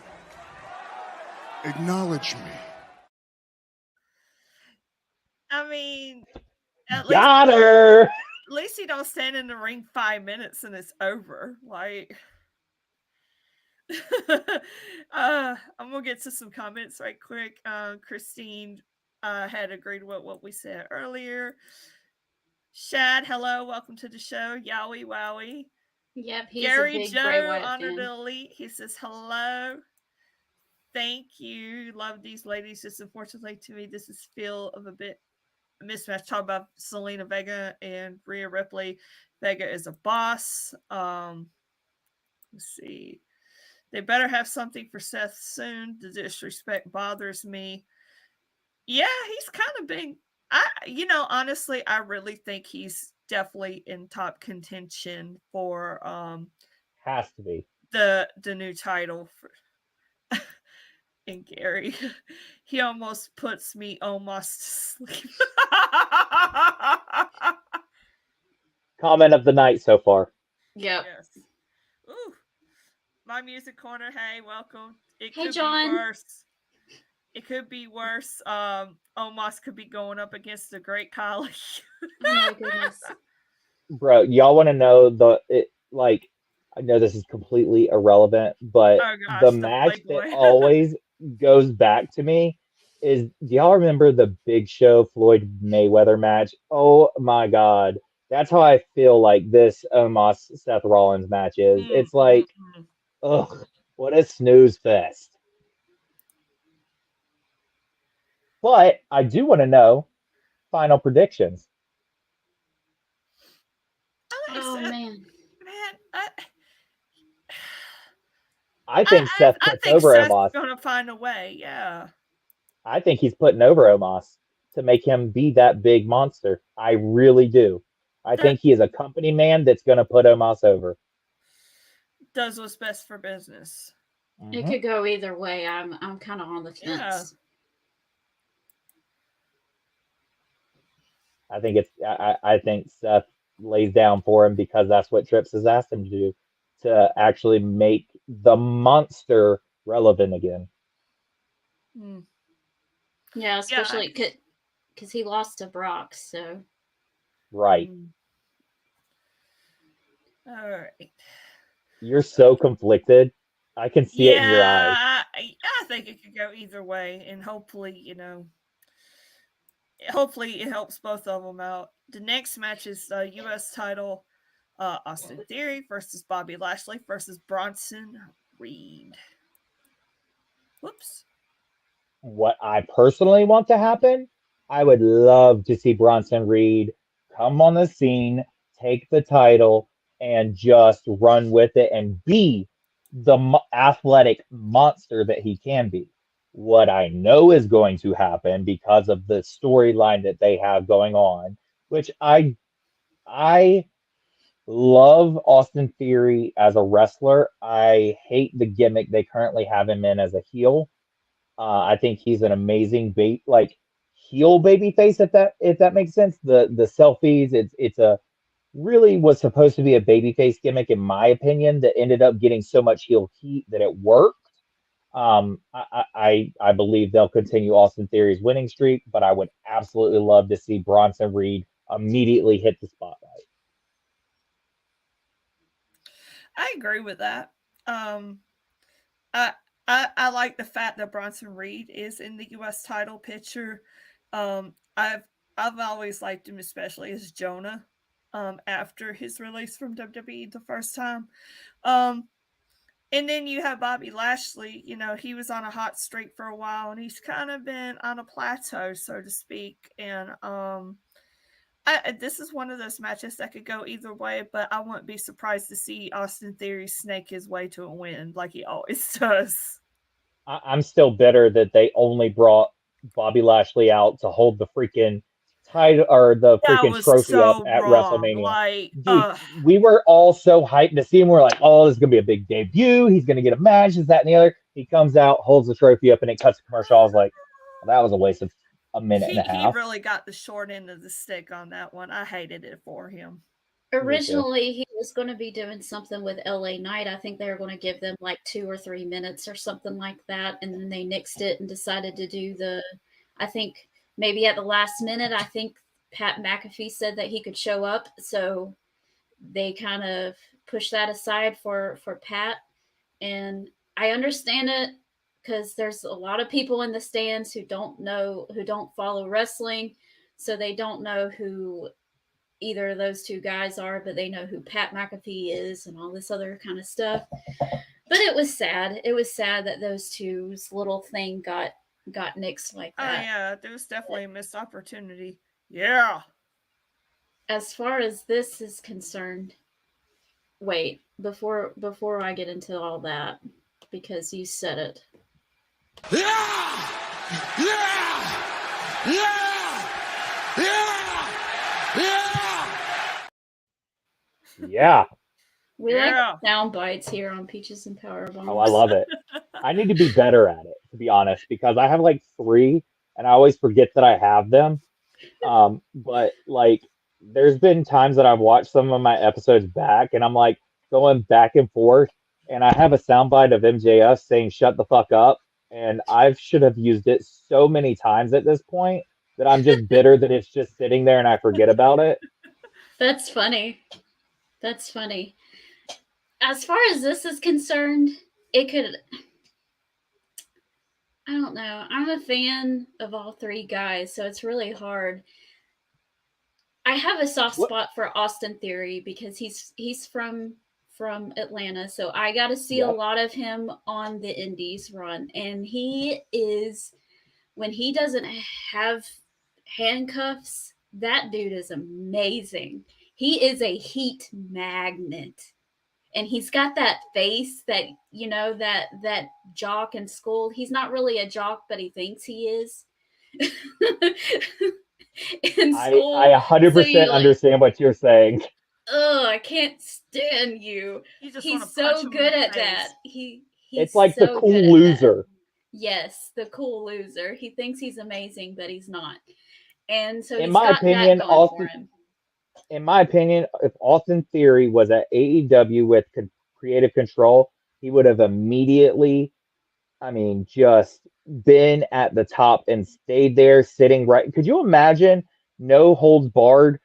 Acknowledge me. I mean, got her. At least he don't stand in the ring 5 minutes and it's over. Like, I'm gonna get to some comments right quick. Christine had agreed with what we said earlier. Shad, hello, welcome to the show. Yowie wowie. Yep, he's Gary a big Joe, Bray Wyatt Honor fan. the Elite. He says, hello. Thank you. Love these ladies. Just unfortunately to me, this is feel of a bit mismatch. Talk about Selena Vega and Rhea Ripley. Vega is a boss. Let's see. They better have something for Seth soon. The disrespect bothers me. Yeah, he's kind of been. Honestly, I really think he's definitely in top contention for Has to be. the new title for. And Gary, he almost puts me almost to sleep. Comment of the night so far. Yep. Yes. Ooh. My music corner. Hey, welcome. It Hey, could John. be worse. It could be worse. Omos could be going up against the Great Khali. Oh my goodness. Bro, y'all want to know like, I know this is completely irrelevant, but Oh gosh, the the match that Playboy. always goes back to me is, do y'all remember the Big Show Floyd Mayweather match? Oh my God. That's how I feel like this Omos Seth Rollins match is. It's like, ugh, what a snooze fest. But I do want to know final predictions. Oh man. I think Seth I puts think over Seth's Omos. gonna find a way. Yeah. I think he's putting over Omos to make him be that big monster. I really do. I think he is a company man that's going to put Omos over. Does what's best for business. It could go either way. I'm kind of on the fence. Yeah. I think Seth lays down for him because that's what Trips has asked him to do, to actually make the monster relevant again. Yeah, especially because he lost to Brock, so. Right. All right. You're so conflicted. I can see it in your eyes. I think it could go either way, and hopefully it helps both of them out. The next match is the U.S. title, Austin Theory versus Bobby Lashley versus Bronson Reed. Whoops. What I personally want to happen, I would love to see Bronson Reed come on the scene, take the title, and just run with it and be the athletic monster that he can be. What I know is going to happen because of the storyline that they have going on, which I love Austin Theory as a wrestler. I hate the gimmick they currently have him in as a heel. I think he's an amazing heel baby face, if that makes sense. The selfies, it's a really was supposed to be a babyface gimmick, in my opinion, that ended up getting so much heel heat that it worked. I believe they'll continue Austin Theory's winning streak, but I would absolutely love to see Bronson Reed immediately hit the spotlight. I agree with that. I like the fact that Bronson Reed is in the U.S. title picture. I've always liked him, especially as Jonah. After his release from WWE the first time, and then you have Bobby Lashley. You know, he was on a hot streak for a while, and he's kind of been on a plateau, so to speak. And this is one of those matches that could go either way, but I wouldn't be surprised to see Austin Theory snake his way to a win like he always does. I'm still bitter that they only brought Bobby Lashley out to hold the freaking title or the freaking trophy up at WrestleMania. Like, dude, we were all so hyped to see him. We're like, oh, this is gonna be a big debut. He's gonna get a match, this, that, and the other. He comes out, holds the trophy up, and it cuts the commercial. I was like, well, that was a waste of a minute and a half. He really got the short end of the stick on that one. I hated it for him. Originally, he was going to be doing something with LA Knight. I think they were going to give them like 2 or 3 minutes or something like that. And then they nixed it and decided to do I think maybe at the last minute, I think Pat McAfee said that he could show up. So they kind of pushed that aside for Pat. And I understand it because there's a lot of people in the stands who don't follow wrestling. So they don't know who either of those two guys are, but they know who Pat McAfee is and all this other kind of stuff. But it was sad. It was sad that those two's little thing got nixed like that. Oh yeah, there was definitely a missed opportunity. Yeah. As far as this is concerned, wait, before I get into all that, because you said it. Yeah! Yeah! Yeah! Yeah! Yeah! Yeah. We like sound bites here on Peaches and Powerbombs. Oh, I love it. I need to be better at it, to be honest, because I have like 3 and I always forget that I have them. But like there's been times that I've watched some of my episodes back and I'm like going back and forth and I have a soundbite of MJF saying shut the fuck up, and I should have used it so many times at this point that I'm just bitter that it's just sitting there and I forget about it. That's funny. That's funny. As far as this is concerned, it could... I don't know. I'm a fan of all 3 guys, so it's really hard. I have a soft spot for Austin Theory because he's from Atlanta, so I got to see a lot of him on the Indies run, and he is, when he doesn't have handcuffs, that dude is amazing. He is a heat magnet. And he's got that face that, you know, that jock in school. He's not really a jock, but he thinks he is. In school. I 100% understand what you're saying. Oh, I can't stand you. He's so good at that. It's like so the cool loser. Yes, the cool loser. He thinks he's amazing, but he's not. And so in my opinion, if Austin Theory was at AEW with creative control, he would have immediately, just been at the top and stayed there sitting right. Could you imagine no holds barred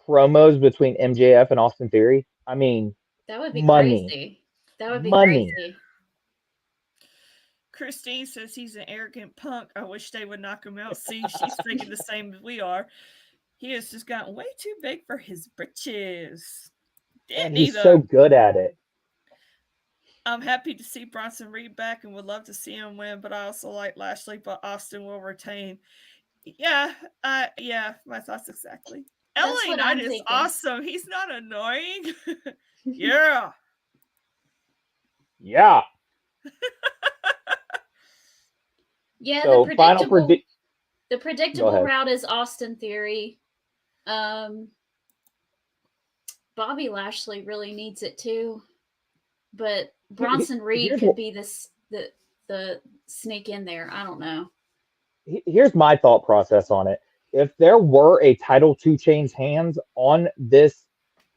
promos between MJF and Austin Theory? I mean, that would be money. Crazy. That would be money. Crazy. Christine says he's an arrogant punk. I wish they would knock him out. See, she's thinking the same as we are. He has just gotten way too big for his britches. And he's so good at it. I'm happy to see Bronson Reed back and would love to see him win, but I also like Lashley, but Austin will retain. Yeah, my thoughts exactly. LA Knight is awesome. He's not annoying. Yeah. Yeah. Yeah, so the predictable route is Austin Theory. Bobby Lashley really needs it too, but Bronson Reed could be the sneak in there. I don't know. Here's my thought process on it. If there were a title 2 Chainz hands on this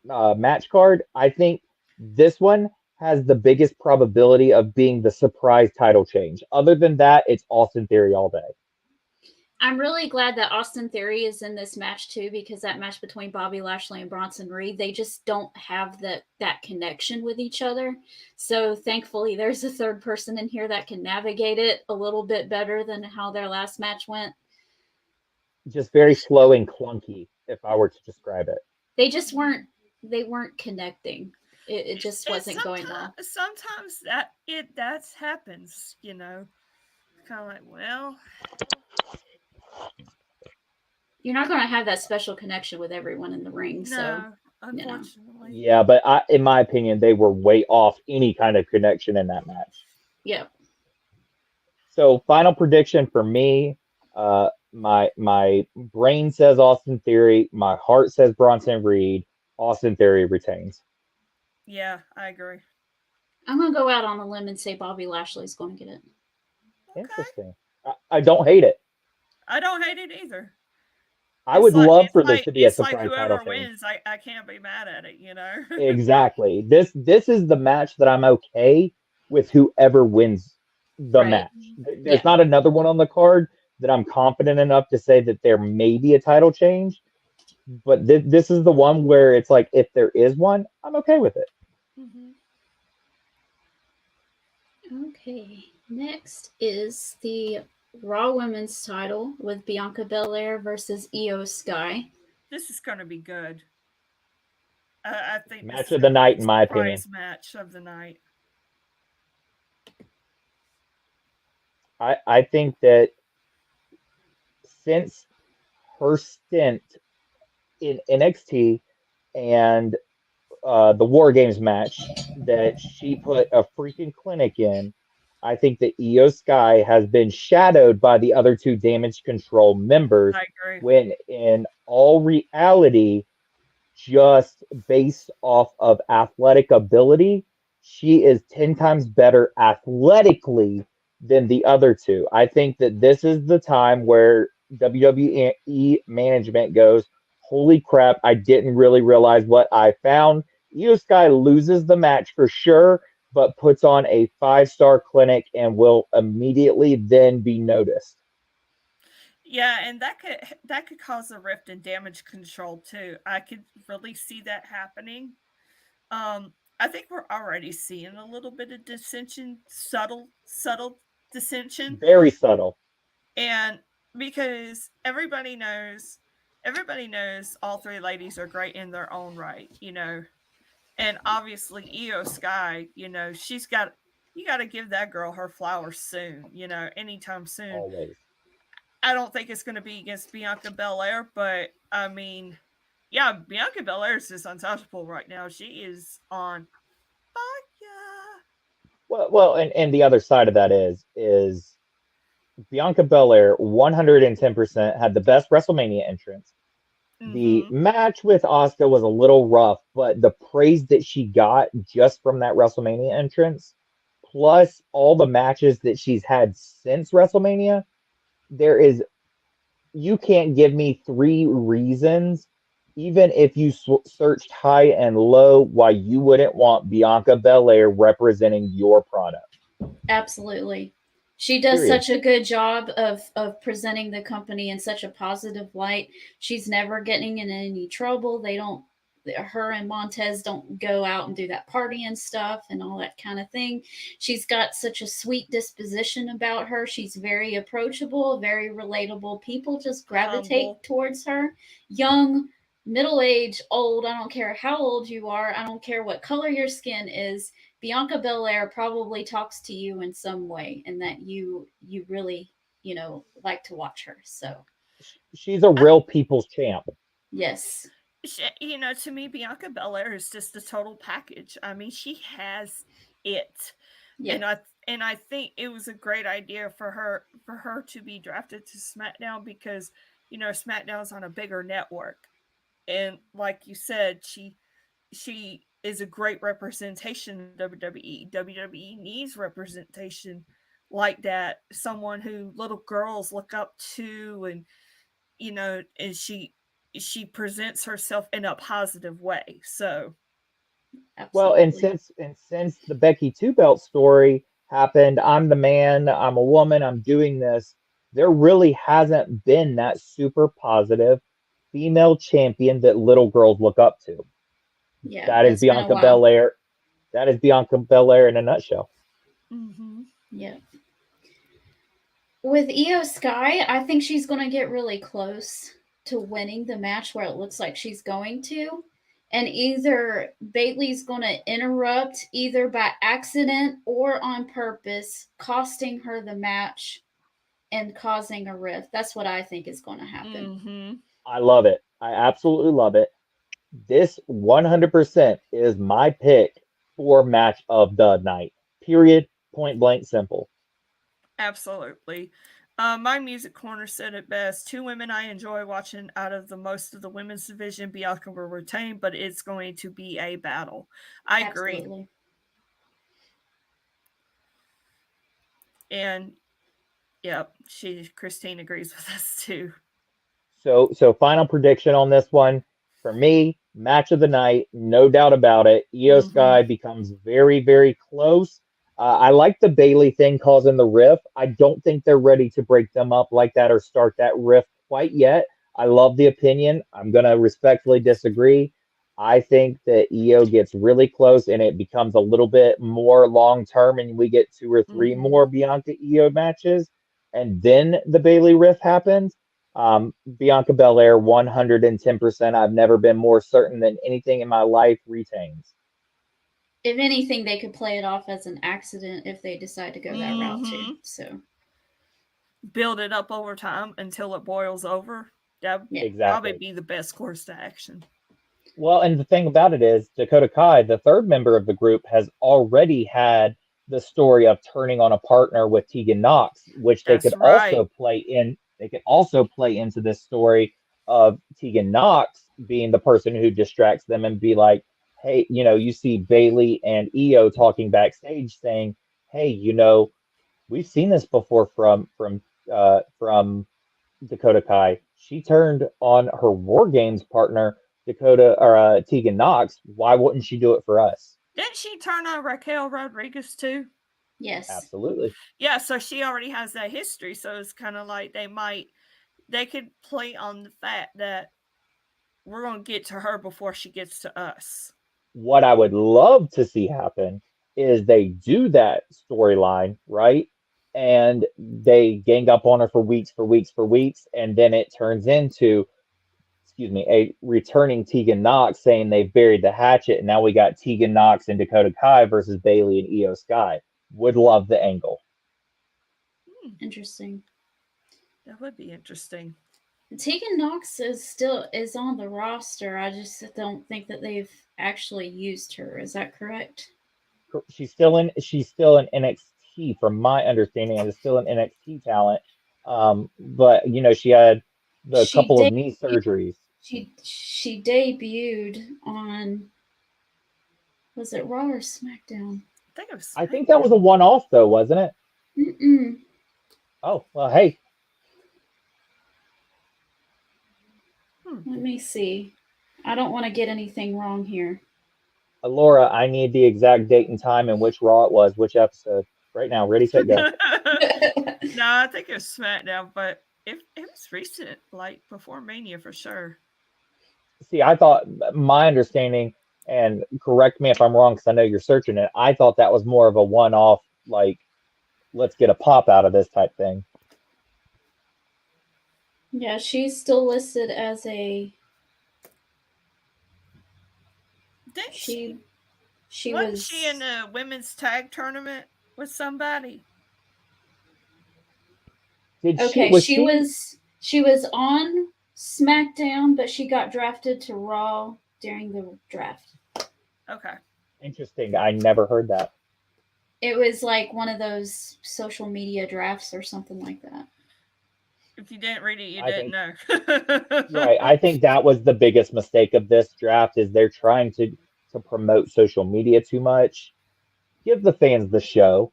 match card, I think this one has the biggest probability of being the surprise title change. Other than that, it's Austin Theory all day. I'm really glad that Austin Theory is in this match too, because that match between Bobby Lashley and Bronson Reed, they just don't have that connection with each other. So thankfully there's a third person in here that can navigate it a little bit better than how their last match went. Just very slow and clunky, if I were to describe it. They weren't connecting. It just wasn't going well. Sometimes that happens, you know. Kind of like, well, you're not going to have that special connection with everyone in the ring. No, so unfortunately. Yeah, but in my opinion, they were way off any kind of connection in that match. Yeah. So final prediction for me, my brain says Austin Theory, my heart says Bronson Reed. Austin Theory retains. Yeah, I agree. I'm going to go out on a limb and say Bobby Lashley's going to get it. Okay. Interesting. I don't hate it. I don't hate it either. I would love for this to be a surprise title whoever thing. wins, I can't be mad at it, you know? Exactly. This is the match that I'm okay with whoever wins the match. There's not another one on the card that I'm confident enough to say that there may be a title change. But this is the one where it's like, if there is one, I'm okay with it. Mm-hmm. Okay. Next is the Raw Women's title with Bianca Belair versus Io Sky. this is going to be good. I think this Match is of the going to be night, a in my opinion. surprise match of the night. I think that since her stint in NXT and the War Games match that she put a freaking clinic in, I think that Io Sky has been shadowed by the other two Damage Control members, I agree. when in all reality, just based off of athletic ability, she is 10 times better athletically than the other two. I think that this is the time where WWE management goes, holy crap, I didn't really realize what I found. Io Sky loses the match for sure, but puts on a 5-star clinic and will immediately then be noticed. Yeah, and that could cause a rift in Damage Control too. I could really see that happening. I think we're already seeing a little bit of dissension, subtle dissension, Very subtle. and because everybody knows all three ladies are great in their own right, and obviously Io Sky, you got to give that girl her flowers soon, anytime soon. Always. I don't think it's going to be against Bianca Belair, but I mean, yeah, Bianca Belair is just untouchable right now. She is on fire. Well, and the other side of that is Bianca Belair 110% had the best WrestleMania entrance. The match with Asuka was a little rough, but the praise that she got just from that WrestleMania entrance, plus all the matches that she's had since WrestleMania, you can't give me 3 reasons, even if you searched high and low, why you wouldn't want Bianca Belair representing your product. Absolutely. She does Period. such a good job of presenting the company in such a positive light. She's never getting in any trouble. Her and Montez don't go out and do that partying stuff and all that kind of thing. She's got such a sweet disposition about her. She's very approachable, very relatable. People just gravitate towards her. Young, middle-aged, old, I don't care how old you are. I don't care what color your skin is. Bianca Belair probably talks to you in some way, and that you really, like to watch her. So she's a real people's champ. Yes. To me, Bianca Belair is just a total package. I mean, she has it. Yeah. And I think it was a great idea for her to be drafted to SmackDown because, SmackDown's on a bigger network. And like you said, she is a great representation of WWE. WWE needs representation like that. Someone who little girls look up to, and and she presents herself in a positive way. So, absolutely. Well, and since the Becky 2-belt story happened, I'm the man, I'm a woman, I'm doing this. There really hasn't been that super positive female champion that little girls look up to. Yeah, that is Bianca Belair. That is Bianca Belair in a nutshell. Yeah. With Io Sky, I think she's going to get really close to winning the match where it looks like she's going to. And either Bayley's going to interrupt, either by accident or on purpose, costing her the match and causing a rift. That's what I think is going to happen. I love it. I absolutely love it. This 100% is my pick for match of the night. Period. Point blank simple. Absolutely. My music corner said it best. 2 women I enjoy watching out of the most of the women's division. Bianca will retain, but it's going to be a battle. I agree. And yep, Christine agrees with us too. So final prediction on this one. For me, match of the night, no doubt about it. Io Sky becomes very, very close. I like the Bayley thing causing the rift. I don't think they're ready to break them up like that or start that rift quite yet. I love the opinion. I'm going to respectfully disagree. I think that Io gets really close and it becomes a little bit more long-term and we get 2 or 3 more Bianca Io matches. And then the Bayley rift happens. Bianca Belair, 110%. I've never been more certain than anything in my life, retains. If anything, they could play it off as an accident if they decide to go that route too. So build it up over time until it boils over. That would Exactly. probably be the best course to action. Well, and the thing about it is, Dakota Kai, the third member of the group, has already had the story of turning on a partner with Tegan Knox, which they That's could right. also play in. They could also play into this story of Tegan Knox being the person who distracts them and be like, "Hey, you see Bailey and Io talking backstage, saying, "Hey, we've seen this before from Dakota Kai. She turned on her War Games partner, Tegan Knox. Why wouldn't she do it for us?" Didn't she turn on Raquel Rodriguez too? yes. Absolutely. Yeah, so she already has that history. So it's kind of like they could play on the fact that we're going to get to her before she gets to us. What I would love to see happen is they do that storyline, right? And they gang up on her for weeks, and then it turns into, a returning Tegan Knox saying they've buried the hatchet, and now we got Tegan Knox and Dakota Kai versus Bailey and Io Sky. Would love the angle. Interesting. That would be interesting. Tegan Knox is on the roster. I just don't think that they've actually used her. Is that correct? She's still in NXT from my understanding, and is still an NXT talent. But she had the couple of knee surgeries. She debuted on, was it Raw or SmackDown? I think it was. I think that was a one-off though, wasn't it? Mm-mm. Oh, well, hey. Let me see. I don't want to get anything wrong here. Laura, I need the exact date and time and which Raw it was, which episode. Right now, ready, set, go. No, I think it was SmackDown, but it was recent, like before Mania for sure. See, I thought, my understanding, and correct me if I'm wrong because I know you're searching it, I thought that was more of a one-off, like, let's get a pop out of this type thing. Yeah, she's still listed as a. She wasn't she in a women's tag tournament with somebody? She was on SmackDown, but she got drafted to Raw during the draft. Okay. Interesting. I never heard that. It was like one of those social media drafts or something like that. If you didn't read it, you didn't know. Right. I think that was the biggest mistake of this draft is they're trying to promote social media too much. Give the fans the show.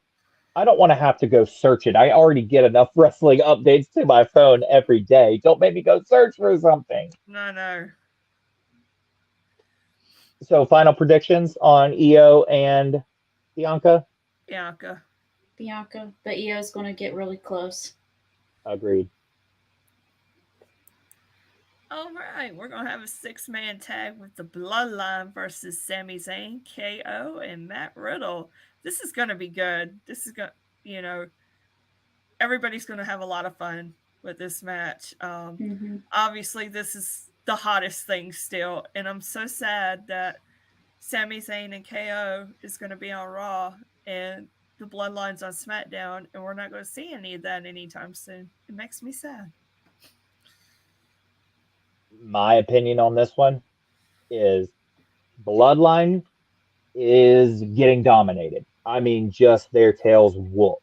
I don't want to have to go search it. I already get enough wrestling updates to my phone every day. Don't make me go search for something. No. So, final predictions on Io and Bianca? Bianca. But Io's going to get really close. Agreed. All right, we're going to have a 6-man tag with the Bloodline versus Sami Zayn, KO, and Matt Riddle. This is going to be good. This is going to, everybody's going to have a lot of fun with this match. Obviously, this is the hottest thing still, and I'm so sad that Sami Zayn and KO is going to be on Raw, and the Bloodline's on SmackDown, and we're not going to see any of that anytime soon. It makes me sad. My opinion on this one is Bloodline is getting dominated. I mean, just their tails whooped.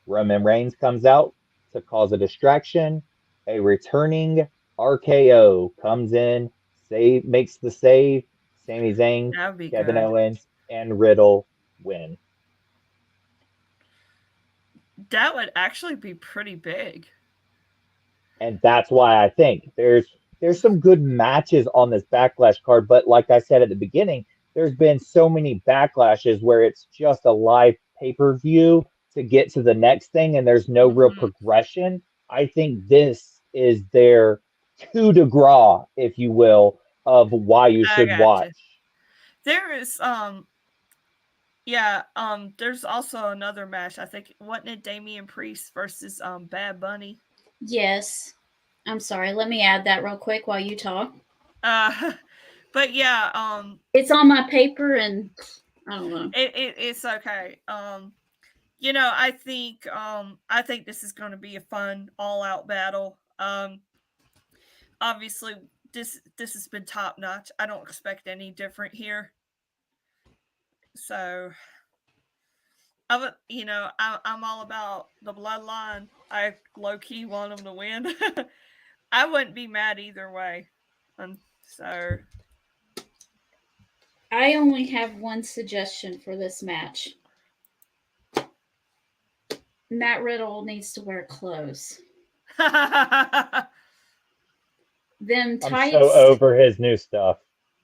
Roman Reigns comes out to cause a distraction. A returning RKO comes in, makes the save. Sami Zayn, Kevin Owens, and Riddle win. That would actually be pretty big. And that's why I think there's some good matches on this Backlash card, but like I said at the beginning, there's been so many Backlashes where it's just a live pay-per-view to get to the next thing, and there's no real progression. I think this is their coup de grace, if you will, of why you should watch. There is there's also another match. I think wasn't it Damian Priest versus Bad Bunny? Yes. I'm sorry. Let me add that real quick while you talk. But yeah, It's on my paper, and I don't know. it's okay. You know, I think this is going to be a fun all-out battle. Obviously, this has been top notch. I don't expect any different here. So, I'm all about the bloodline. I low key want them to win. I wouldn't be mad either way. So, I only have one suggestion for this match. Matt Riddle needs to wear clothes. Them I'm tights. so over his new stuff.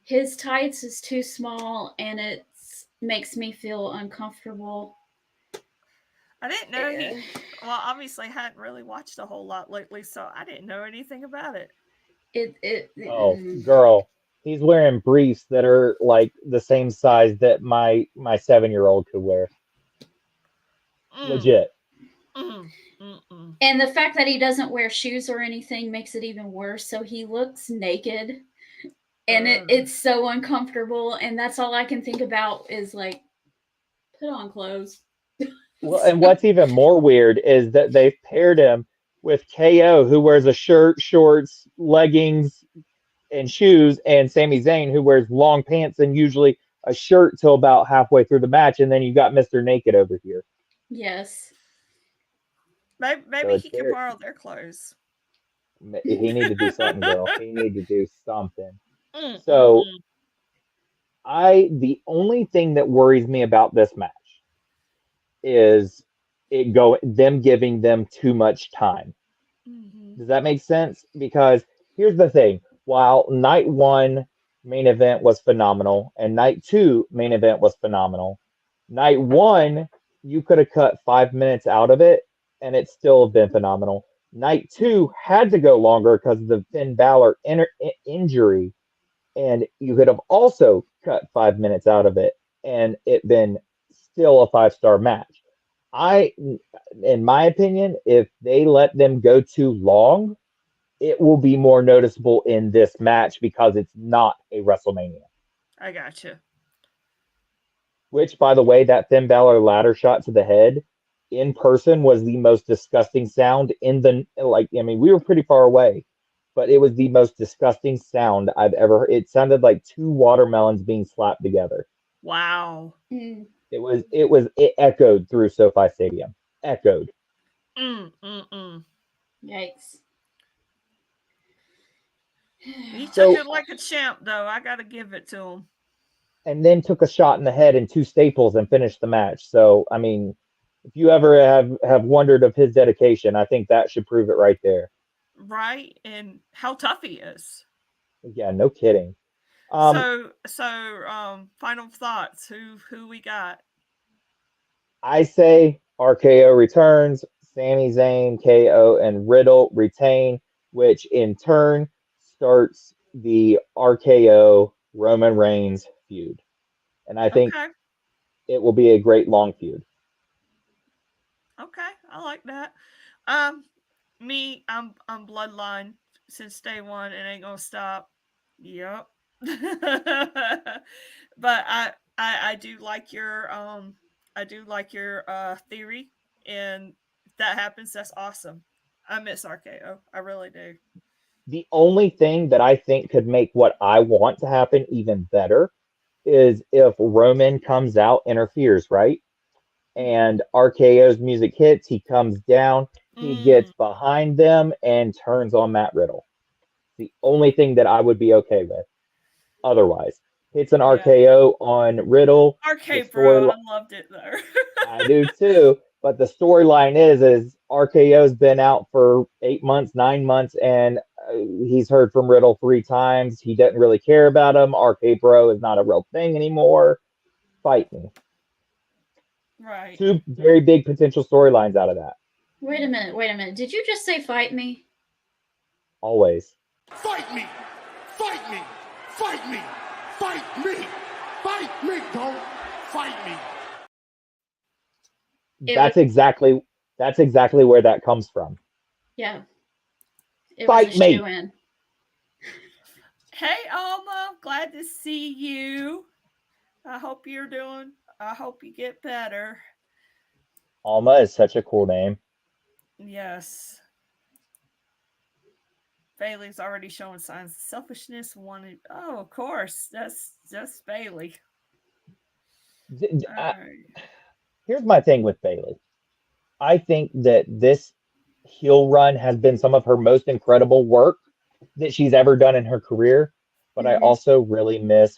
His tights is too small, and it makes me feel uncomfortable. I didn't know he. Well, obviously, hadn't really watched a whole lot lately, so I didn't know anything about it. Oh, girl, he's wearing briefs that are like the same size that my 7-year-old could wear. Legit. And the fact that he doesn't wear shoes or anything makes it even worse. So he looks naked, and it's so uncomfortable. And that's all I can think about is like, put on clothes. Well, and what's even more weird is that they've paired him with KO, who wears a shirt, shorts, leggings, and shoes, and Sami Zayn, who wears long pants and usually a shirt till about halfway through the match, and then you got Mr. Naked over here. Yes. Maybe he can borrow their clothes. He need to do something, girl. He need to do something. So, the only thing that worries me about this match is them giving them too much time. Does that make sense? Because here's the thing: while night 1 main event was phenomenal and night 2 main event was phenomenal, night 1 you could have cut 5 minutes out of it and it still have been phenomenal. Night 2 had to go longer because of the Finn Balor injury, and you could have also cut 5 minutes out of it and it been still a 5-star match. In my opinion, if they let them go too long, it will be more noticeable in this match because it's not a WrestleMania. I gotcha. Which, by the way, that Finn Balor ladder shot to the head in person was the most disgusting sound we were pretty far away, but it was the most disgusting sound I've ever heard. It sounded like 2 watermelons being slapped together. Wow. It echoed through SoFi Stadium. Echoed. Yikes. He took it like a champ, though. I got to give it to him. And then took a shot in the head and 2 staples and finished the match. So, I mean, if you ever have wondered of his dedication, I think that should prove it right there. Right, and how tough he is. Yeah, no kidding. So, final thoughts. Who we got? I say RKO returns, Sami Zayn, KO, and Riddle retain, which in turn starts the RKO Roman Reigns feud. And I think it will be a great long feud. Okay, I like that. I'm Bloodline since day one. It ain't gonna stop. Yep. But I do like your theory, and if that happens, that's awesome. I miss RKO. I really do. The only thing that I think could make what I want to happen even better is if Roman comes out, interferes, right? And RKO's music hits, he comes down, he gets behind them and turns on Matt Riddle. The only thing that I would be okay with. Otherwise, hits an RKO on Riddle. RK Bro, I loved it though. I do too. But the storyline is RKO's been out for 8 months, 9 months, and he's heard from Riddle 3 times. He doesn't really care about him. RK Bro is not a real thing anymore. Fight me. Right. 2 very big potential storylines out of that. Wait a minute. Did you just say fight me? Always. Fight me! Fight me! Fight me! Fight me! Fight me! Don't fight me! That's exactly where that comes from. Yeah. It was Fight a me. shoo-in. Hey, Alma, glad to see you. I hope you get better. Alma is such a cool name. Yes. Bailey's already showing signs of selfishness. Oh, of course. That's just Bailey. All right. Here's my thing with Bailey. I think that this heel run has been some of her most incredible work that she's ever done in her career. But I also really miss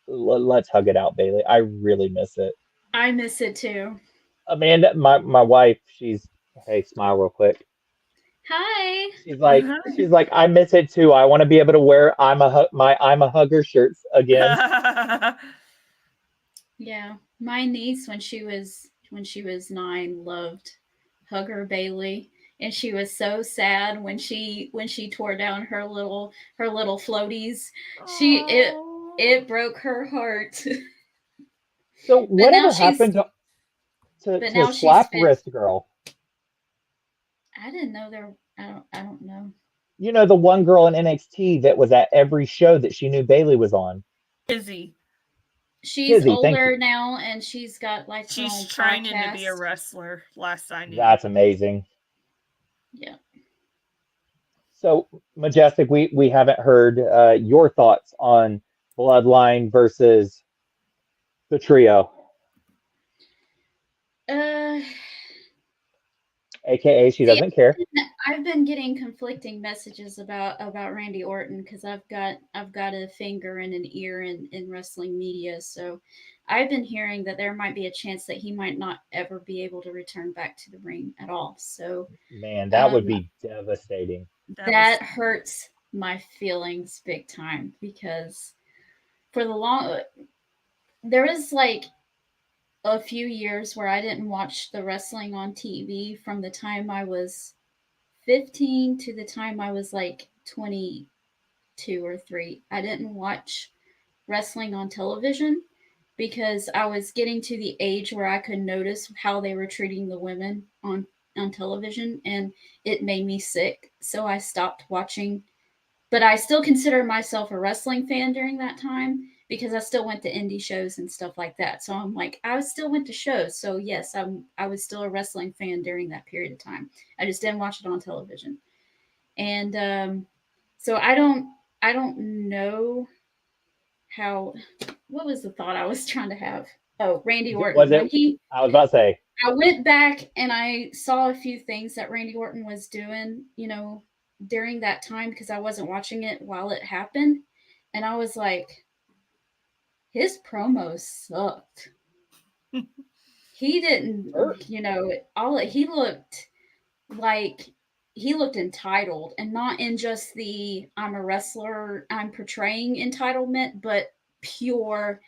Let's hug it out, Bailey. I really miss it. I miss it too. Amanda, my wife, hey, smile real quick. Hi. She's like, I miss it too. I want to be able to wear my I'm a hugger shirts again. Yeah, my niece when she was 9 loved Hugger Bailey, and she was so sad when she tore down her little floaties. It broke her heart. So whatever happened to now Slap Wrist Girl? I didn't know there. I don't know. You know, the one girl in NXT that was at every show that she knew Bailey was on. Izzy. She's older now, and she's got like her own she's training podcast. to be a wrestler. Last I knew. That's amazing. Yeah. So Majestic, we haven't heard your thoughts on Bloodline versus the trio. AKA she doesn't care. I've been getting conflicting messages about Randy Orton because I've got a finger and an ear in wrestling media. So I've been hearing that there might be a chance that he might not ever be able to return back to the ring at all. So man, that would be devastating. That hurts my feelings big time because for there was like a few years where I didn't watch the wrestling on TV from the time I was 15 to the time I was like 22 or 3. I didn't watch wrestling on television because I was getting to the age where I could notice how they were treating the women on television, and it made me sick. So I stopped watching, but I still consider myself a wrestling fan during that time because I still went to indie shows and stuff like that. So I'm like, I still went to shows. So yes, I was still a wrestling fan during that period of time. I just didn't watch it on television. And so I don't know what was the thought I was trying to have? Oh, Randy Orton. I was about to say. I went back and I saw a few things that Randy Orton was doing, during that time because I wasn't watching it while it happened. And I was like, his promos sucked. He didn't, he looked entitled, and not in just the I'm a wrestler, I'm portraying entitlement, but pure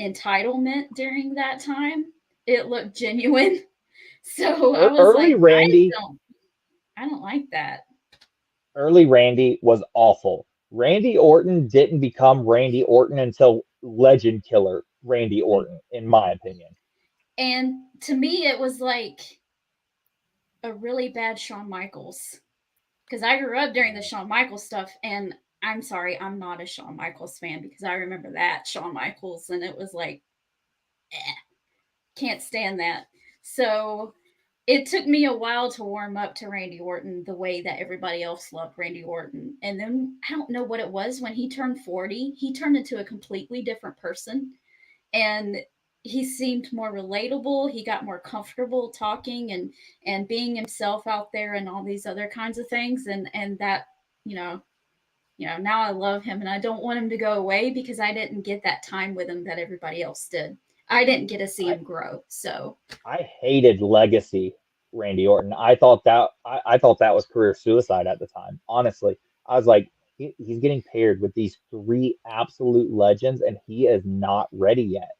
entitlement during that time. It looked genuine. So I was early like, Randy, I don't like that. Early Randy was awful. Randy Orton didn't become Randy Orton until Legend Killer Randy Orton, in my opinion. And to me, it was like a really bad Shawn Michaels. Because I grew up during the Shawn Michaels stuff, and I'm sorry, I'm not a Shawn Michaels fan because I remember that Shawn Michaels, and it was like, can't stand that. So it took me a while to warm up to Randy Orton the way that everybody else loved Randy Orton. And then I don't know what it was when he turned 40, he turned into a completely different person. And he seemed more relatable. He got more comfortable talking and being himself out there and all these other kinds of things. And that, now I love him and I don't want him to go away because I didn't get that time with him that everybody else did. I didn't get to see him grow. So I hated Legacy Randy Orton. I thought that was career suicide at the time. Honestly, I was like, he's getting paired with these 3 absolute legends, and he is not ready yet.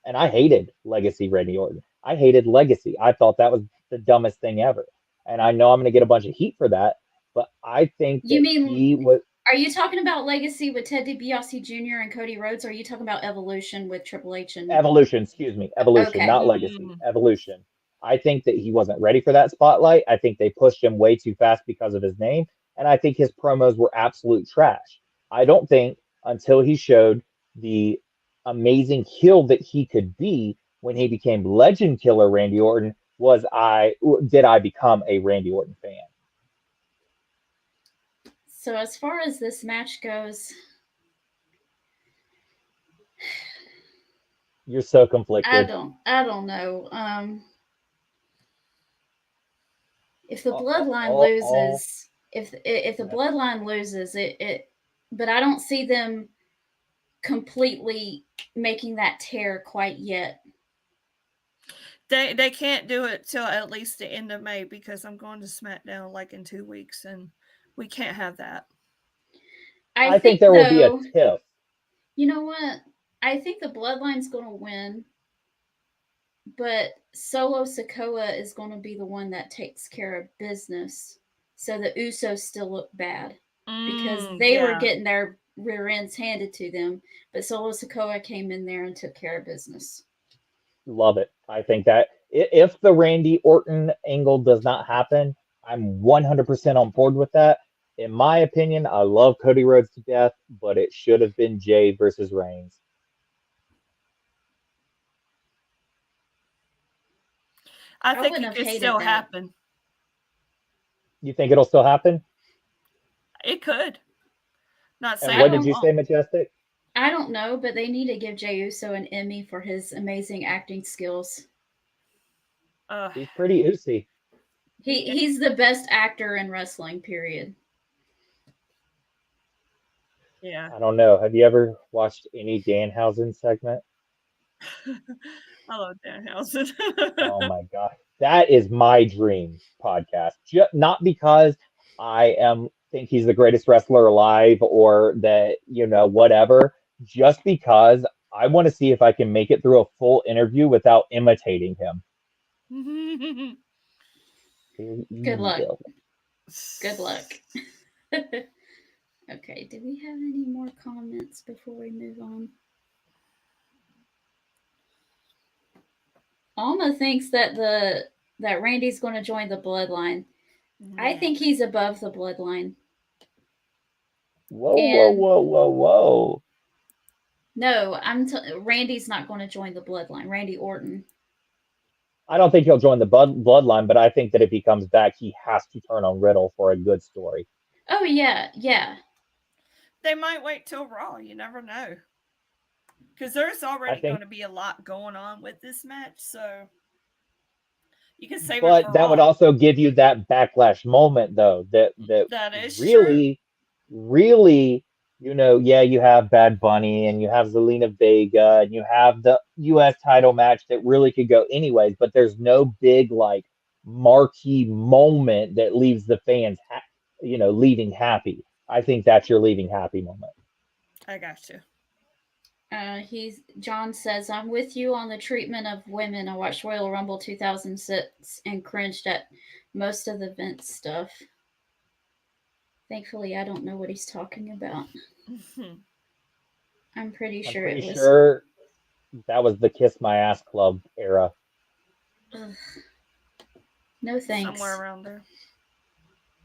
And I hated Legacy Randy Orton. I hated Legacy. I thought that was the dumbest thing ever. And I know I'm going to get a bunch of heat for that, but I think that he was. Are you talking about Legacy with Ted DiBiase Jr. and Cody Rhodes, or are you talking about Evolution with Triple H and Evolution? Excuse me, Evolution, okay. Not Legacy. Evolution. I think that he wasn't ready for that spotlight. I think they pushed him way too fast because of his name, and I think his promos were absolute trash. I don't think until he showed the amazing heel that he could be when he became Legend Killer Randy Orton did I become a Randy Orton fan. So as far as this match goes, You're so conflicted. I don't know. If the bloodline loses, if the bloodline loses, it but I don't see them completely making that tear quite yet. They can't do it till at least the end of May because I'm going to SmackDown like in 2 weeks, and we can't have that. I think there will be a tiff. You know what? I think the bloodline's going to win, but Solo Sikoa is going to be the one that takes care of business, so the Usos still look bad because they were getting their rear ends handed to them, but Solo Sikoa came in there and took care of business. Love it. I think that if the Randy Orton angle does not happen, I'm 100% on board with that. In my opinion, I love Cody Rhodes to death, but it should have been Jay versus Reigns. I think it could still happen. You think it'll still happen? It could. Not saying. And what did you say, Majestic? I don't know, but they need to give Jey Uso an Emmy for his amazing acting skills. He's pretty oosy. He's the best actor in wrestling, period. Yeah. I don't know. Have you ever watched any Danhausen segment? I love Danhausen. Oh my God. That is my dream podcast. Not because I think he's the greatest wrestler alive or that, whatever, just because I want to see if I can make it through a full interview without imitating him. Good luck. Good luck. Okay, do we have any more comments before we move on? Alma thinks that Randy's going to join the bloodline. I think he's above the bloodline. Whoa. No, Randy's not going to join the bloodline. Randy Orton. I don't think he'll join the bloodline, but I think that if he comes back, he has to turn on Riddle for a good story. Oh, yeah. They might wait till Raw. You never know. Because there's already going to be a lot going on with this match, so you can save it for Raw. But that would also give you that backlash moment, though, that is really, really, you have Bad Bunny and you have Zelina Vega and you have the U.S. title match that really could go anyways, but there's no big, marquee moment that leaves the fans, leaving happy. I think that's your leaving happy moment. I got you. John says, I'm with you on the treatment of women. I watched Royal Rumble 2006 and cringed at most of the Vince stuff. Thankfully, I don't know what he's talking about. I'm pretty sure that was the Kiss My Ass Club era. Ugh. No thanks. Somewhere around there.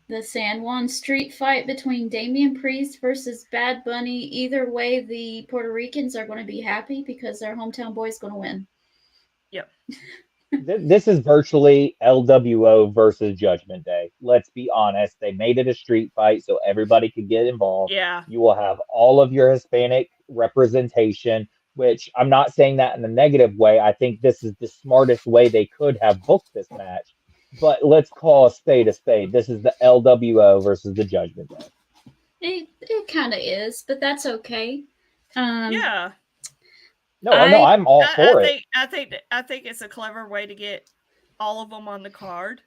The San Juan street fight between Damian Priest versus Bad Bunny. Either way, the Puerto Ricans are going to be happy because their hometown boy is going to win. Yep. This is virtually LWO versus Judgment Day. Let's be honest. They made it a street fight so everybody could get involved. Yeah. You will have all of your Hispanic representation, which I'm not saying that in a negative way. I think this is the smartest way they could have booked this match. But let's call a spade a spade. This is the LWO versus the Judgment Day. It kind of is, but that's okay. Yeah. No, I'm all for it. I think it's a clever way to get all of them on the card,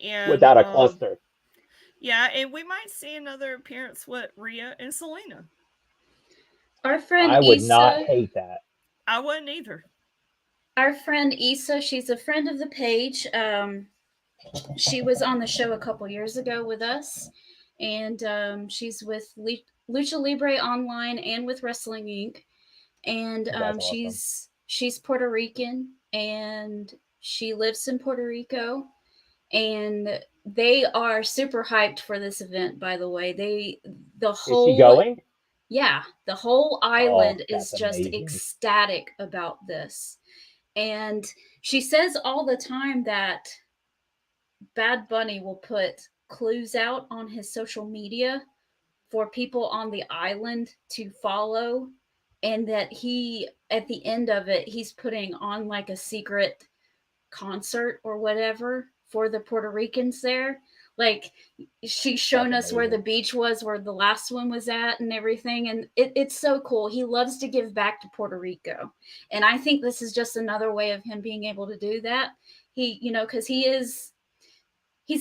and without a cluster. Yeah, and we might see another appearance with Rhea and Selena. Our friend I would Issa, not hate that. I wouldn't either. Our friend Issa, she's a friend of the page. She was on the show a couple years ago with us, and she's with Lucha Libre Online and with Wrestling Inc. And awesome. she's Puerto Rican, and she lives in Puerto Rico, and they are super hyped for this event. By the way, the Is whole she going? Yeah, the whole Oh, island is that's just amazing. ecstatic about this. And she says all the time that Bad Bunny will put clues out on his social media for people on the island to follow, and that he, at the end of it, he's putting on like a secret concert or whatever for the Puerto Ricans there. Like, she's shown That's us where the amazing. beach was, where the last one was at, and everything. And it's so cool. He loves to give back to Puerto Rico. And I think this is just another way of him being able to do that. He, because he's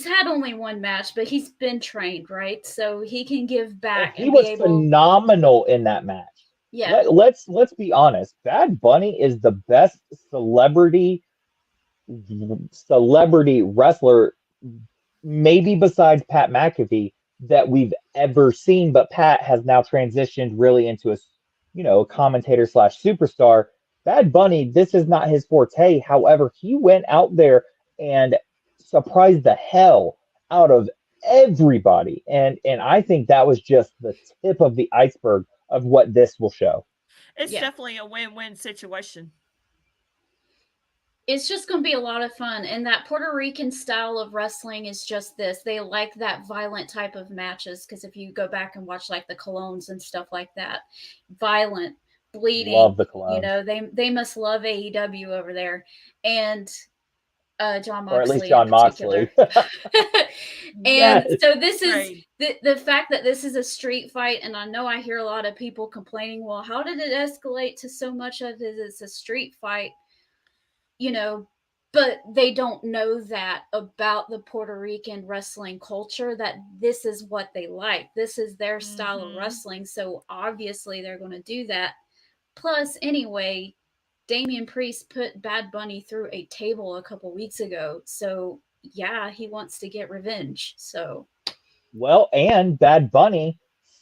had only one match, but he's been trained, right? So he can give Oh, back he and be was able, phenomenal in that match. yeah, Let's be honest. Bad Bunny is the best celebrity wrestler, maybe besides Pat McAfee, that we've ever seen. But Pat has now transitioned really into a commentator slash superstar. Bad Bunny, this is not his forte. However, he went out there and surprised the hell out of everybody. And I think that was just the tip of the iceberg of what this will show. It's yeah. definitely a win-win situation. It's just going to be a lot of fun. And that Puerto Rican style of wrestling is just this. They like that violent type of matches, because if you go back and watch like the Colognes and stuff like that, violent, bleeding, Love the Colognes. they must love AEW over there. And John Or at least Moxley John in particular. And Yes. so this is Right. the fact that this is a street fight. And I know I hear a lot of people complaining, well, how did it escalate to so much of it? It's a street fight. But they don't know that about the Puerto Rican wrestling culture, that this is what they like. This is their style of wrestling. So obviously they're going to do that. Plus, anyway, Damian Priest put Bad Bunny through a table a couple weeks ago. So yeah, he wants to get revenge. So Well, and Bad Bunny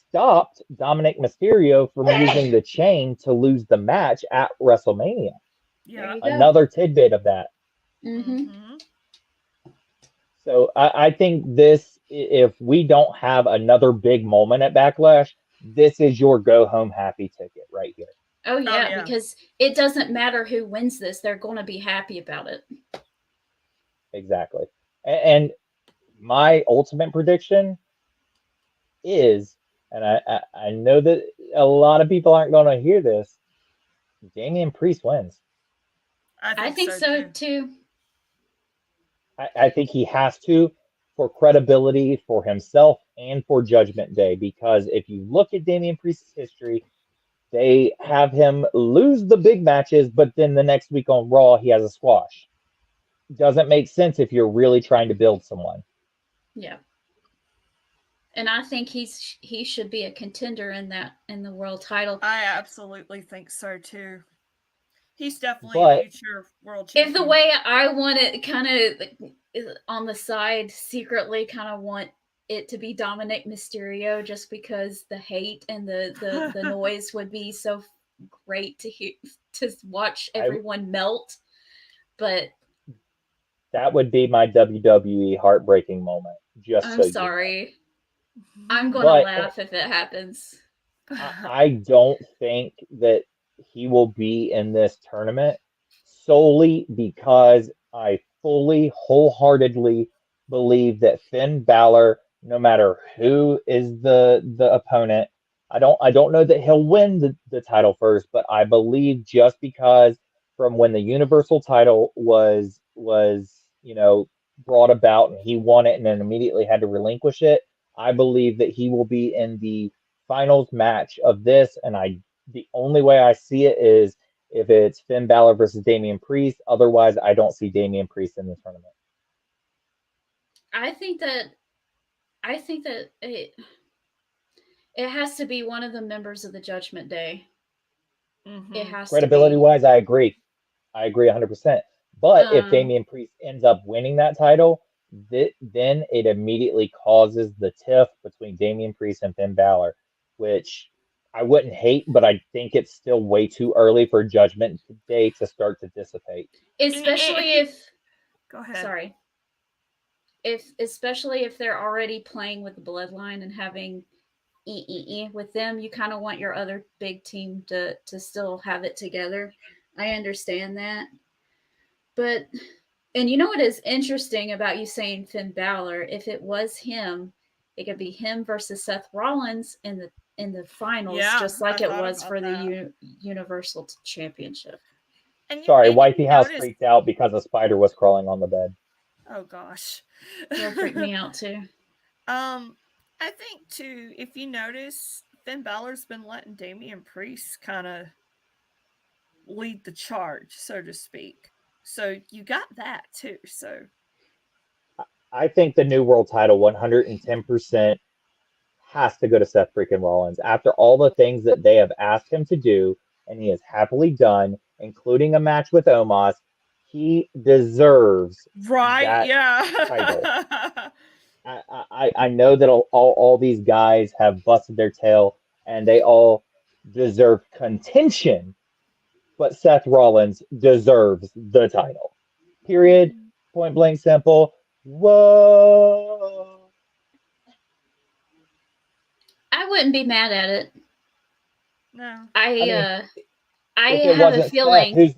stopped Dominic Mysterio from using the chain to lose the match at WrestleMania. there Yeah. you go. Another tidbit of that. Mm-hmm. So I think this, if we don't have another big moment at Backlash, this is your go home happy ticket right here. Oh yeah, yeah. because it doesn't matter who wins this; they're going to be happy about it. Exactly. And my ultimate prediction is, and I know that a lot of people aren't going to hear this, Damian Priest wins. I think so too. I think he has to, for credibility for himself and for Judgment Day, because if you look at Damian Priest's history, they have him lose the big matches, but then the next week on Raw, he has a squash. Doesn't make sense if you're really trying to build someone. Yeah. And I think he should be a contender in the world title. I absolutely think so too. He's definitely But a future world champion. If the way I want it, kind of on the side, secretly kind of want it to be Dominic Mysterio, just because the hate and the noise would be so great to hear, to watch everyone melt. But that would be my WWE heartbreaking moment. Just I'm so sorry. you know. I'm going to laugh if it happens. I don't think that he will be in this tournament solely because I fully, wholeheartedly believe that Finn Balor, no matter who is the opponent, I don't know that he'll win the title first, but I believe just because from when the Universal title was brought about and he won it and then immediately had to relinquish it, I believe that he will be in the finals match of this, and the only way I see it is if it's Finn Balor versus Damian Priest. Otherwise, I don't see Damian Priest in the tournament. I think that it has to be one of the members of the Judgment Day. Mm-hmm. It has credibility to be. wise, I agree 100%. But if Damian Priest ends up winning that title, then it immediately causes the tiff between Damian Priest and Finn Balor, which I wouldn't hate, but I think it's still way too early for Judgment Day to start to dissipate. Especially if... Go ahead. Sorry. especially if they're already playing with the bloodline and having with them, you kind of want your other big team to still have it together. I understand that. But, and you know what is interesting about you saying Finn Balor? If it was him, it could be him versus Seth Rollins in the finals, just like it was for the Universal Championship. And Sorry, Wifey House freaked out because a spider was crawling on the bed. Oh gosh, that freaked me out too. I think too, if you notice, Finn Balor's been letting Damian Priest kind of lead the charge, so to speak. So you got that too. So I think the New World title 110% has to go to Seth freaking Rollins. After all the things that they have asked him to do, and he has happily done, including a match with Omos, he deserves that title. I know that all these guys have busted their tail, and they all deserve contention, but Seth Rollins deserves the title. Period. Point blank simple. Whoa. I wouldn't be mad at it. No. I have a feeling. Seth,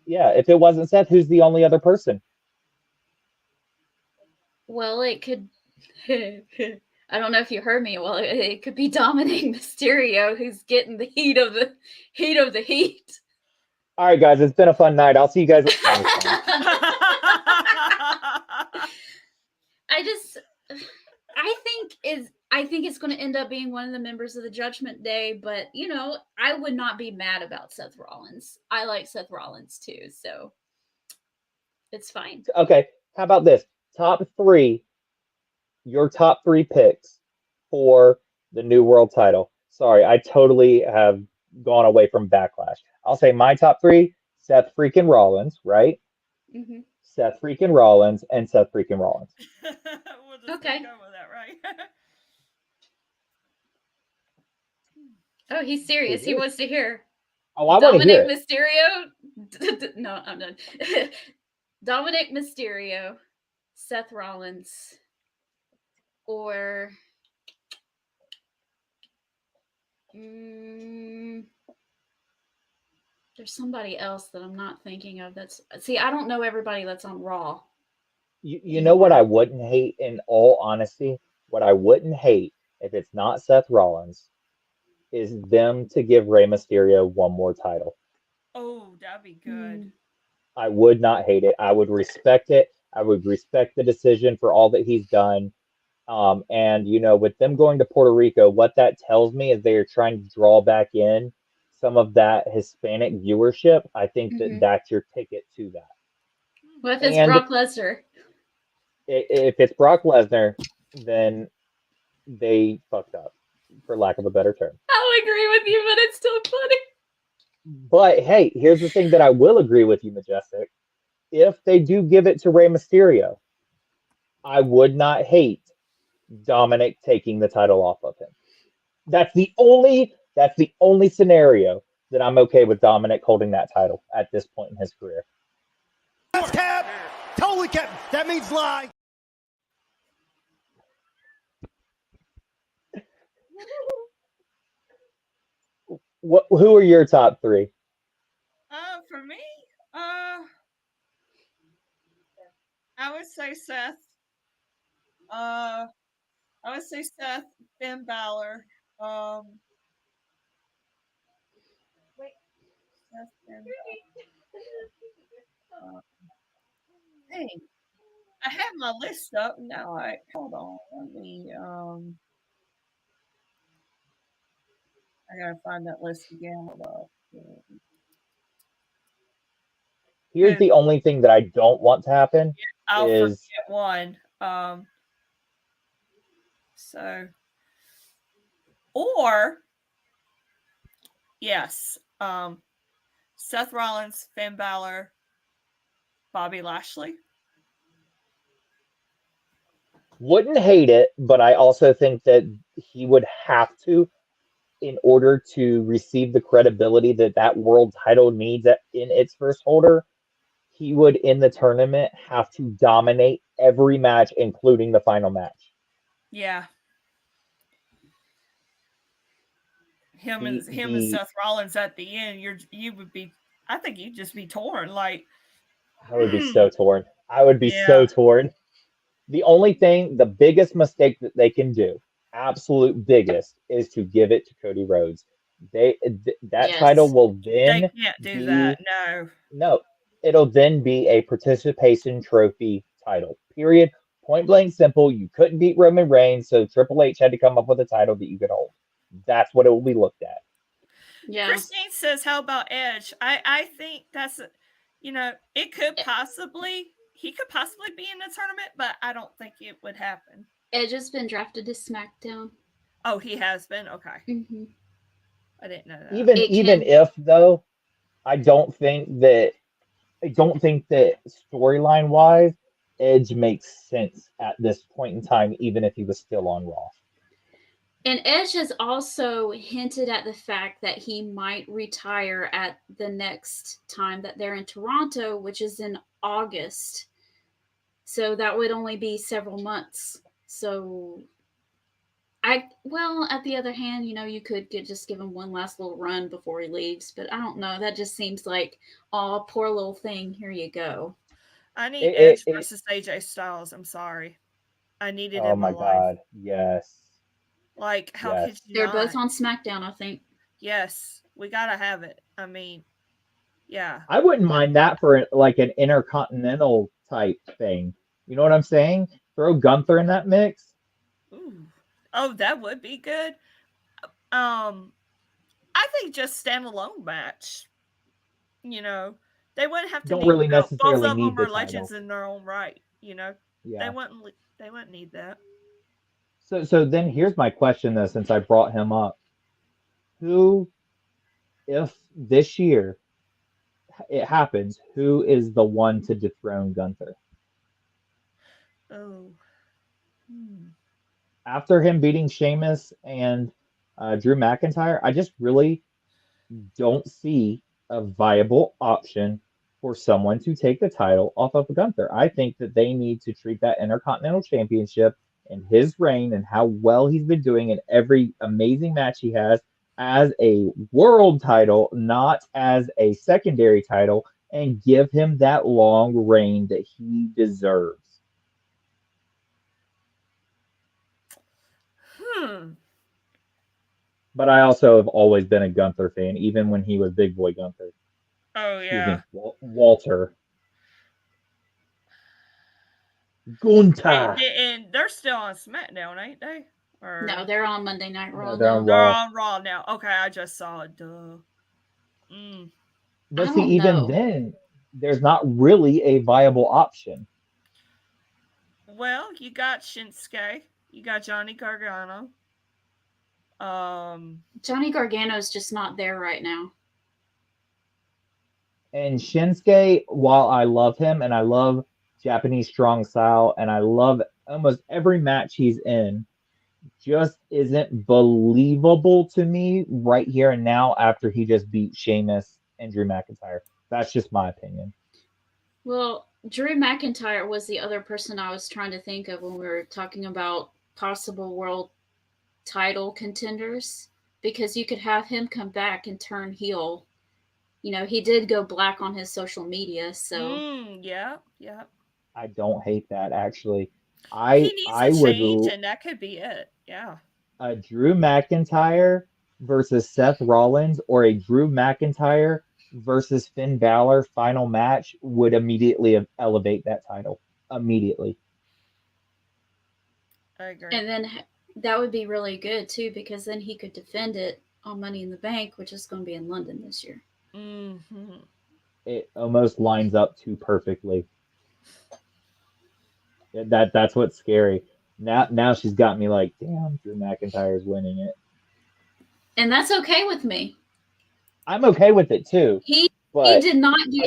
if it wasn't Seth, who's the only other person? Well, it could. I don't know if you heard me. Well, it could be Dominic Mysterio who's getting the heat of the heat. All right, guys, it's been a fun night. I'll see you guys. I think it's going to end up being one of the members of the Judgment Day, but I would not be mad about Seth Rollins. I like Seth Rollins too, so it's fine. Okay, how about this? Your top three picks for the New World title. Sorry, I totally have gone away from Backlash. I'll say my top three: Seth freaking Rollins, right? Mm-hmm. Seth freaking Rollins and Seth freaking Rollins. We'll just okay. go with that, right? Oh, he's serious. He wants to hear. Oh, I want to hear Dominic Mysterio. No, I'm done. Dominic Mysterio, Seth Rollins, or there's somebody else that I'm not thinking of. I don't know everybody that's on Raw. You know what I wouldn't hate, in all honesty? What I wouldn't hate, if it's not Seth Rollins, is them to give Rey Mysterio one more title. Oh, that'd be good. I would not hate it. I would respect it. I would respect the decision for all that he's done. And with them going to Puerto Rico, what that tells me is they are trying to draw back in some of that Hispanic viewership. I think that that's your ticket to that. What if it's Brock Lesnar? If it's Brock Lesnar, then they fucked up, for lack of a better term. I'll agree with you, but it's still funny. But hey, here's the thing that I will agree with you, Majestic. If they do give it to Rey Mysterio, I would not hate Dominic taking the title off of him. That's the only scenario that I'm okay with Dominic holding that title at this point in his career. That's cap. Totally cap. That means lie. Who are your top three? For me, I would say Seth. I would say Seth, Finn Balor. Seth, Finn Balor. Dang, I have my list up now. Hold on. Let me. I gotta find that list again. Hold up. Here's the only thing that I don't want to happen. I'll forget one. Yes. Seth Rollins, Finn Balor, Bobby Lashley. Wouldn't hate it, but I also think that he would have to, in order to receive the credibility that world title needs in its first holder, he would in the tournament have to dominate every match, including the final match. Yeah. Him and The Seth Rollins at the end, I think you'd just be torn. Like, I would be so torn. I would be so yeah. torn. The only thing, the biggest mistake that they can do, absolute biggest, is to give it to Cody Rhodes. That title Yes. will They then can't do be that. no, it'll then be a participation trophy title. Period. Point blank simple. You couldn't beat Roman Reigns, so Triple H had to come up with a title that you could hold. That's what it will be looked at. Yeah. Christine says, "How about Edge?" I think that's, it could possibly he could possibly be in the tournament, but I don't think it would happen. Edge has been drafted to SmackDown. Oh, he has been? Okay. Mm-hmm. I didn't know that. Even if though, I don't think that storyline wise, Edge makes sense at this point in time, even if he was still on Raw. And Edge has also hinted at the fact that he might retire at the next time that they're in Toronto, which is in August. So that would only be several months. So at the other hand, you could just give him one last little run before he leaves. But I don't know. That just seems like, oh, poor little thing. Here you go. I need Edge versus AJ Styles. I'm sorry. I need it in my life. Oh my God. Yes. Like, how could you They're not? both on SmackDown, I think. Yes. We got to have it. I mean, yeah. I wouldn't mind that for like an intercontinental type thing. You know what I'm saying? Throw Gunther in that mix. Ooh. Oh, that would be good. I think just standalone match. They wouldn't have to. Don't really necessarily both of need them are the legends title in their own right. Yeah. They wouldn't need that. So then here's my question though, since I brought him up. Who, if this year it happens, who is the one to dethrone Gunther? Oh. After him beating Sheamus and Drew McIntyre, I just really don't see a viable option for someone to take the title off of Gunther. I think that they need to treat that Intercontinental Championship and his reign and how well he's been doing in every amazing match he has as a world title, not as a secondary title, and give him that long reign that he deserves. But I also have always been a Gunther fan, even when he was Big Boy Gunther. Oh, yeah. Walter. Gunther. And they're still on SmackDown, ain't they? Or... No, they're on Monday Night Raw. No, they're on Raw. Raw. They're on Raw now. Okay, I just saw it. Duh. But see, even then, there's not really a viable option. Well, you got Shinsuke. You got Johnny Gargano. Johnny Gargano's just not there right now. And Shinsuke, while I love him and I love Japanese strong style and I love almost every match he's in, just isn't believable to me right here and now after he just beat Sheamus and Drew McIntyre. That's just my opinion. Well, Drew McIntyre was the other person I was trying to think of when we were talking about possible world title contenders, because you could have him come back and turn heel. He did go black on his social media, so yeah. I don't hate that actually. He needs a change, and that could be it. Yeah. A Drew McIntyre versus Seth Rollins or a Drew McIntyre versus Finn Balor final match would immediately elevate that title. Immediately. I agree. And then that would be really good too, because then he could defend it on Money in the Bank, which is going to be in London this year. Mm-hmm. It almost lines up too perfectly. That's what's scary. Now she's got me like, damn, Drew McIntyre's winning it. And that's okay with me. I'm okay with it too. He did not get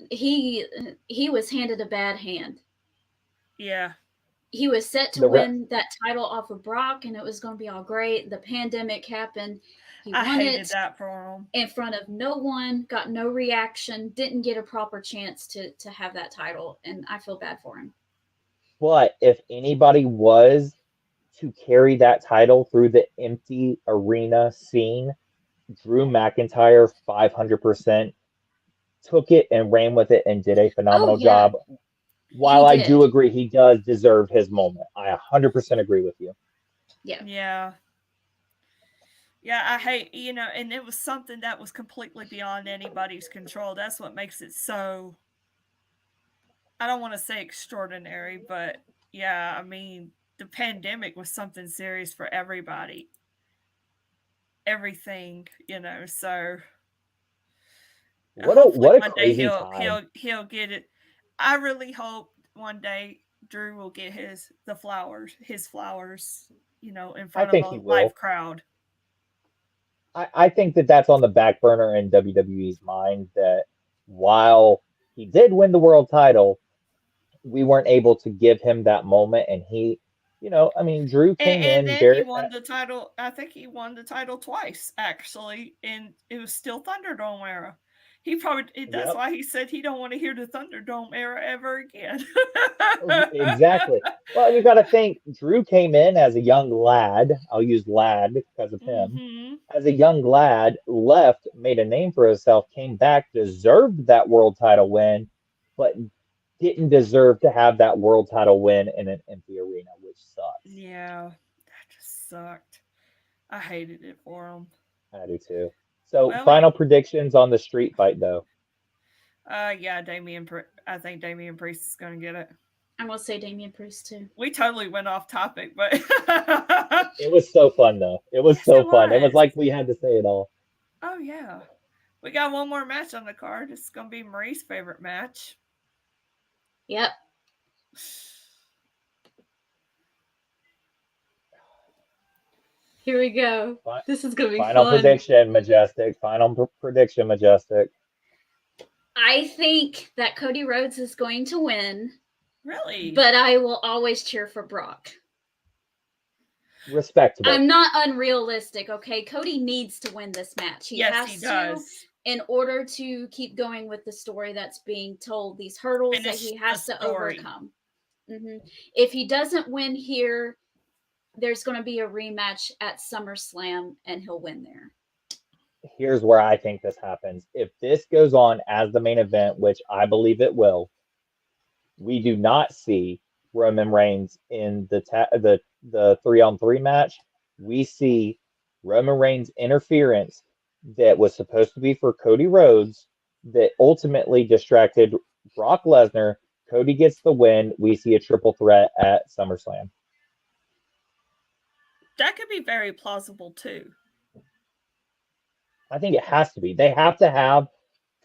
he was handed a bad hand. Yeah. He was set to win that title off of Brock, and it was going to be all great. The pandemic happened. He I won hated it that for him. in front of no one, got no reaction, didn't get a proper chance to have that title, and I feel bad for him. But if anybody was to carry that title through the empty arena scene, Drew McIntyre 500% took it and ran with it and did a phenomenal yeah. job. While I do did. agree he does deserve his moment, I 100% agree with you. Yeah. Yeah, I hate, and it was something that was completely beyond anybody's control. That's what makes it so, I don't want to say extraordinary, but yeah, I mean, the pandemic was something serious for everybody. Everything, so What hopefully a one day crazy time. he'll get it. I really hope one day Drew will get his flowers, in front of think a he live will. crowd. I think that that's on the back burner in WWE's mind, that while he did win the world title, we weren't able to give him that moment. And he, I mean, Drew came And in then he very, won the title. I think he won the title twice, actually, and it was still Thunderdome era. He probably, that's Yep. why he said he don't want to hear the Thunderdome era ever again. Exactly. Well, you got to think Drew came in as a young lad. I'll use lad because of him. Mm-hmm. As a young lad, left, made a name for himself, came back, deserved that world title win, but didn't deserve to have that world title win in an empty arena, which sucks. Yeah, that just sucked. I hated it for him. I do too. So, Well, final predictions on the street fight, though. yeah, I think Damian Priest is going to get it. I'm going to say Damian Priest, too. We totally went off topic, but It was so fun, though. It was so fun. It was like we had to say it all. Oh, yeah. We got one more match on the card. It's going to be Marie's favorite match. Yep. Here we go. This is going to be Final fun. prediction, Majestic. Final prediction, Majestic. I think that Cody Rhodes is going to win. Really? But I will always cheer for Brock. Respectable. I'm not unrealistic, okay? Cody needs to win this match. He has to, in order to keep going with the story that's being told, these hurdles that he has to overcome. Mm-hmm. If he doesn't win here, there's going to be a rematch at SummerSlam, and he'll win there. Here's where I think this happens. If this goes on as the main event, which I believe it will, we do not see Roman Reigns in the 3-on-3 match. We see Roman Reigns interference that was supposed to be for Cody Rhodes that ultimately distracted Brock Lesnar. Cody gets the win. We see a triple threat at SummerSlam. That could be very plausible too. I think it has to be. They have to have.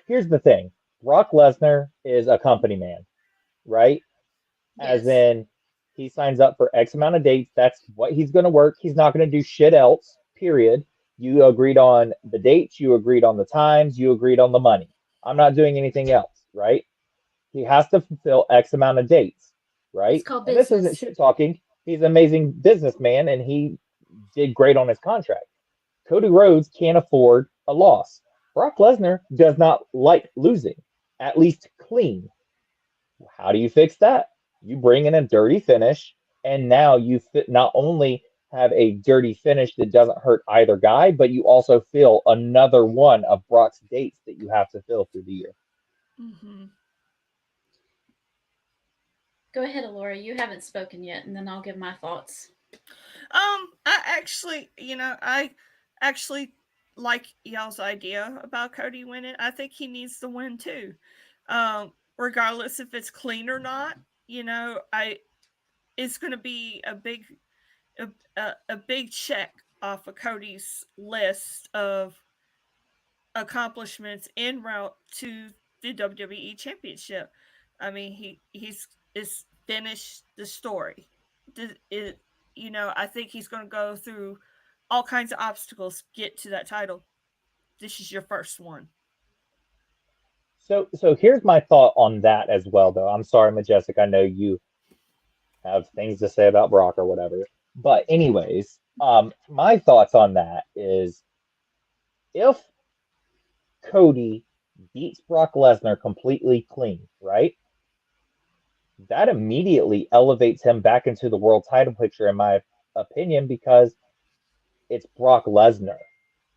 Here's the thing. Brock Lesnar is a company man, right? As in, he signs up for X amount of dates. That's what he's going to work. He's not going to do shit else, period. You agreed on the dates. You agreed on the times. You agreed on the money. I'm not doing anything else, right? He has to fulfill X amount of dates, right? It's called and business. This isn't shit talking. He's an amazing businessman, and he did great on his contract. Cody Rhodes can't afford a loss. Brock Lesnar does not like losing, at least clean. How do you fix that? You bring in a dirty finish, and now you not only have a dirty finish that doesn't hurt either guy, but you also fill another one of Brock's dates that you have to fill through the year. Mm-hmm. Go ahead, Alora. You haven't spoken yet, and then I'll give my thoughts. I actually like y'all's idea about Cody winning. I think he needs to win too. Regardless if it's clean or not, it's going to be a big check off of Cody's list of accomplishments en route to the WWE Championship. I mean, he's finished the story. I think he's going to go through all kinds of obstacles to get to that title. This is your first one. So here's my thought on that as well, though. I'm sorry, Majestic. I know you have things to say about Brock or whatever. But anyways, my thoughts on that is if Cody beats Brock Lesnar completely clean, right? That immediately elevates him back into the world title picture, in my opinion, because it's Brock Lesnar.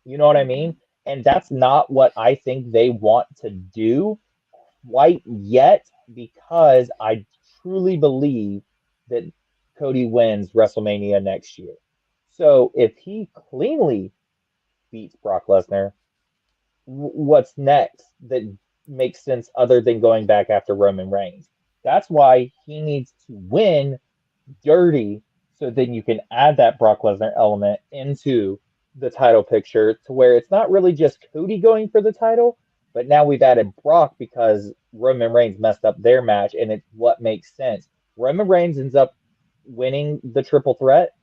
You know what I mean? And that's not what I think they want to do quite yet, because I truly believe that Cody wins WrestleMania next year. So if he cleanly beats Brock Lesnar, what's next that makes sense other than going back after Roman Reigns? That's why he needs to win dirty, so then you can add that Brock Lesnar element into the title picture to where it's not really just Cody going for the title, but now we've added Brock because Roman Reigns messed up their match, and it's what makes sense. Roman Reigns ends up winning the triple threat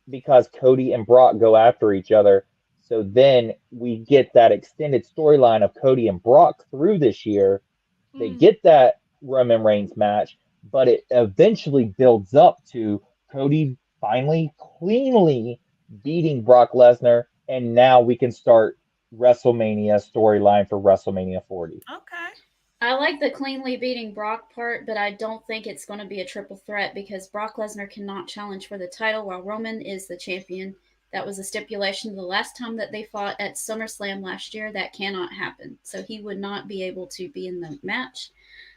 because Cody and Brock go after each other. So then we get that extended storyline of Cody and Brock through this year. They get that Roman Reigns match, but it eventually builds up to Cody finally cleanly beating Brock Lesnar, and now we can start WrestleMania storyline for WrestleMania 40. Okay. I like the cleanly beating Brock part, but I don't think it's going to be a triple threat because Brock Lesnar cannot challenge for the title while Roman is the champion. That was a stipulation the last time that they fought at SummerSlam last year. That cannot happen. So he would not be able to be in the match.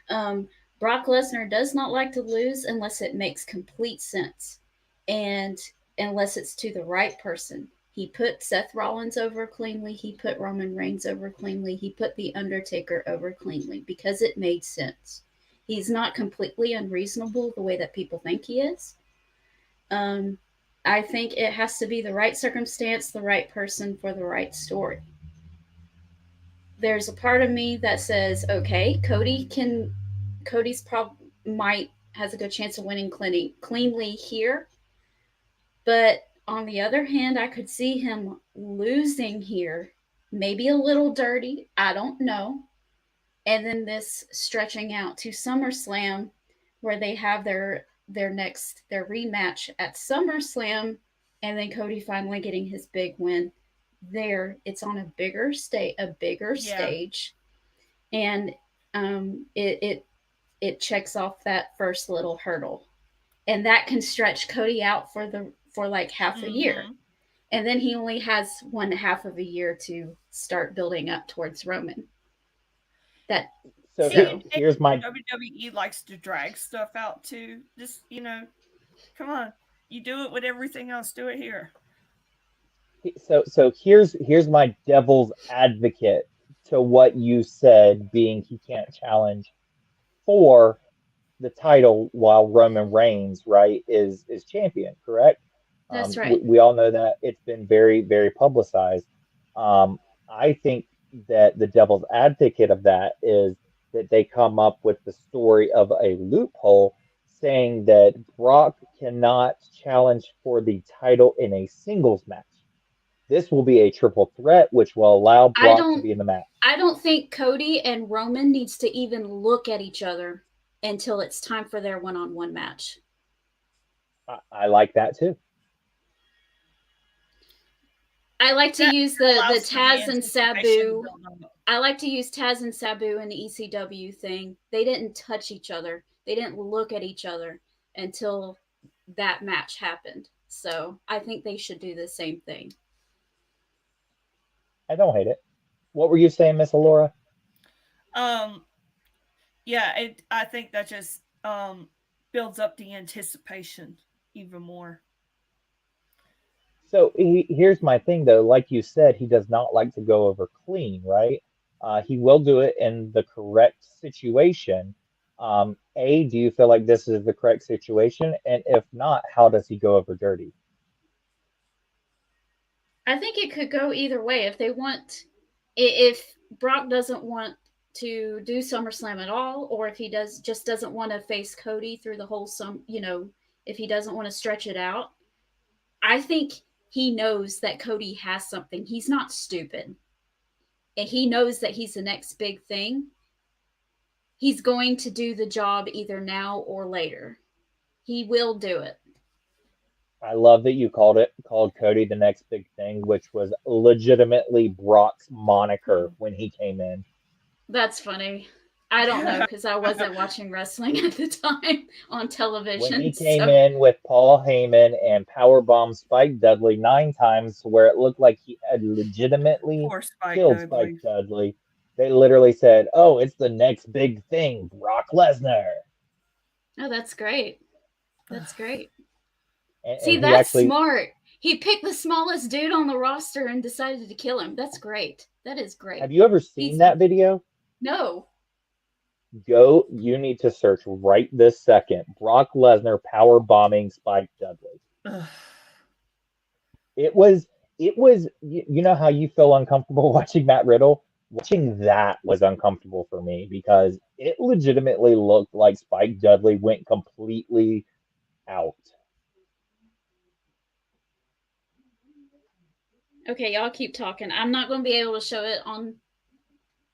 Brock Lesnar does not like to lose unless it makes complete sense and unless it's to the right person. He put Seth Rollins over cleanly. He put Roman Reigns over cleanly. He put The Undertaker over cleanly because it made sense. He's not completely unreasonable the way that people think he is. I think it has to be the right circumstance, the right person for the right story. There's a part of me that says, okay, Cody's probably has a good chance of winning cleanly here, but on the other hand, I could see him losing here, maybe a little dirty, I don't know, and then this stretching out to SummerSlam, where they have their rematch at SummerSlam, and then Cody finally getting his big win there. It's on a bigger stage, and it checks off that first little hurdle, and that can stretch Cody out for like half a year, and then he only has 1/2 of a year to start building up towards Roman. Here's my WWE likes to drag stuff out too. Just come on, you do it with everything else. Do it here. So here's my devil's advocate to what you said, being he can't challenge for the title while Roman Reigns, right, is champion, correct? That's right. We all know that it's been very, very publicized. I think that the devil's advocate of that is that they come up with the story of a loophole saying that Brock cannot challenge for the title in a singles match. This will be a triple threat, which will allow Brock to be in the match. I don't think Cody and Roman needs to even look at each other until it's time for their one-on-one match. I like that too. I like to use the Taz and Sabu. I like to use Taz and Sabu and the ECW thing. They didn't touch each other. They didn't look at each other until that match happened. So I think they should do the same thing. I don't hate it. What were you saying, Miss Alora? Yeah, I think that just builds up the anticipation even more. So here's my thing, though. Like you said, he does not like to go over clean, right? He will do it in the correct situation. Do you feel like this is the correct situation? And if not, how does he go over dirty? I think it could go either way. If Brock doesn't want to do SummerSlam at all, or if he doesn't want to face Cody through the whole if he doesn't want to stretch it out, I think he knows that Cody has something. He's not stupid. And he knows that he's the next big thing. He's going to do the job either now or later. He will do it. I love that you called Cody the next big thing, which was legitimately Brock's moniker when he came in. That's funny. I don't know because I wasn't watching wrestling at the time on When television. he came in with Paul Heyman and powerbombed Spike Dudley 9 times, where it looked like he had legitimately Poor Spike killed Dudley. Spike Dudley, they literally said, "Oh, it's the next big thing, Brock Lesnar." Oh, that's great. That's great. And See, he that's actually, smart. He picked the smallest dude on the roster and decided to kill him. That's great. That is great. have you ever seen He's that video? no. You need to search right this second. Brock Lesnar power bombing Spike Dudley. Ugh. You know how you feel uncomfortable watching Matt Riddle? Watching that was uncomfortable for me because it legitimately looked like Spike Dudley went completely out. Okay, y'all keep talking. I'm not going to be able to show it on.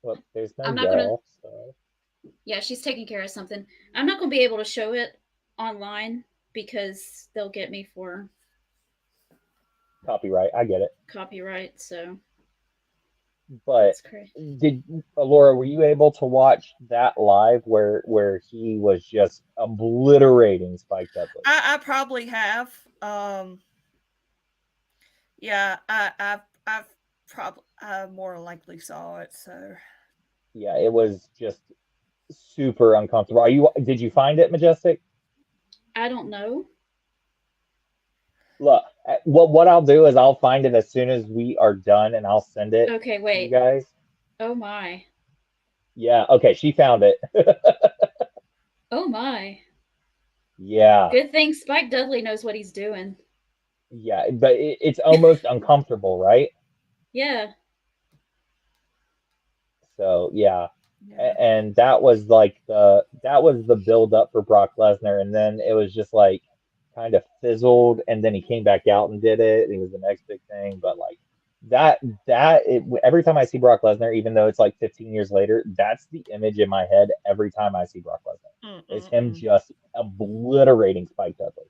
Well, there's no I'm not gonna. y'all, so. Yeah, she's taking care of something. I'm not going to be able to show it online because they'll get me for Copyright. I get it. copyright. So But that's crazy. did Laura, were you able to watch that live where he was just obliterating Spike Dudley? I probably have. Yeah, I more likely saw it. So Yeah, it was just super uncomfortable. Did you find it, Majestic? I don't know. Look, what I'll do is I'll find it as soon as we are done and I'll send it Okay, to you wait. guys. Oh my. Yeah, okay, she found it. Oh my. Yeah, Good thing Spike Dudley knows what he's doing. yeah, but it's almost uncomfortable, right? Yeah. So yeah. yeah. And that was like that was the build up for Brock Lesnar, and then it was just like kind of fizzled, and then he came back out and did it, and he was the next big thing. But like every time I see Brock Lesnar, even though it's like 15 years later, that's the image in my head every time I see Brock Lesnar. It's him just obliterating Spike Dudley.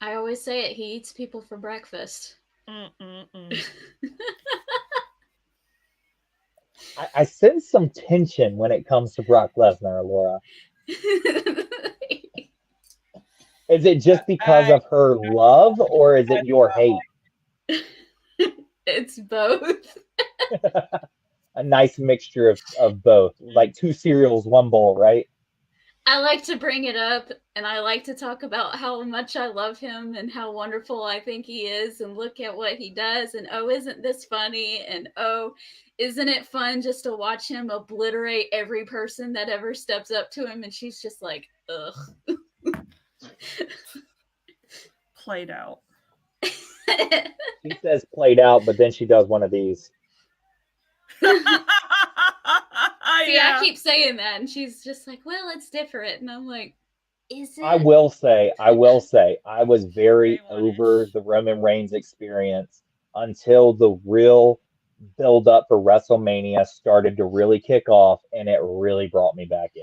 I always say it. He eats people for breakfast. I sense some tension when it comes to Brock Lesnar, Laura. Is it just because of her love, or is it your hate? It's both. A nice mixture of both, like 2 cereals, 1 bowl, right? I like to bring it up and I like to talk about how much I love him and how wonderful I think he is and look at what he does and oh, isn't this funny? And oh, isn't it fun just to watch him obliterate every person that ever steps up to him? And she's just like, ugh. Played out. She says played out, but then she does one of these. See, yeah. I keep saying that, and she's just like, well, it's different. And I'm like, is it? I will say, I was very over the Roman Reigns experience until the real build up for WrestleMania started to really kick off, and it really brought me back in.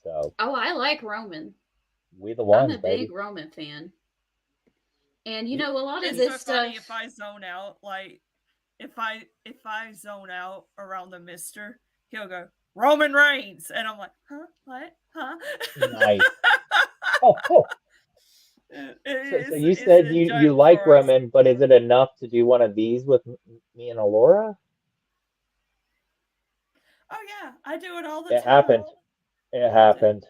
So. Oh, I like Roman. We the ones, I'm a baby. big Roman fan. And you know, a lot of it's this so funny stuff. If I zone out, like if I zone out around the Mister, he'll go Roman Reigns, and I'm like, huh, what, huh? Nice. Oh. So you said you like Roman, but is it enough to do one of these with me and Alora? Oh yeah, I do it all the time. It happened.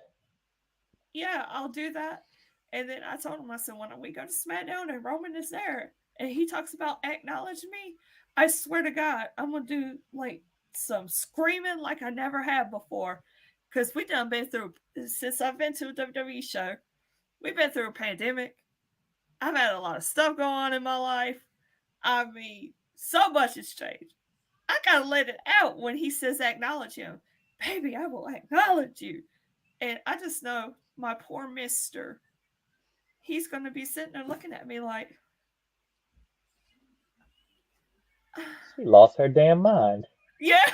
Yeah, I'll do that. And then I told him, I said, when we go to SmackDown and Roman is there and he talks about acknowledge me, I swear to God, I'm going to do like some screaming like I never have before. Because we done been through, since I've been to a WWE show, we've been through a pandemic. I've had a lot of stuff going on in my life. I mean, so much has changed. I got to let it out when he says acknowledge him. Baby, I will acknowledge you. And I just know my poor mister, he's going to be sitting there looking at me like, she lost her damn mind. Yeah.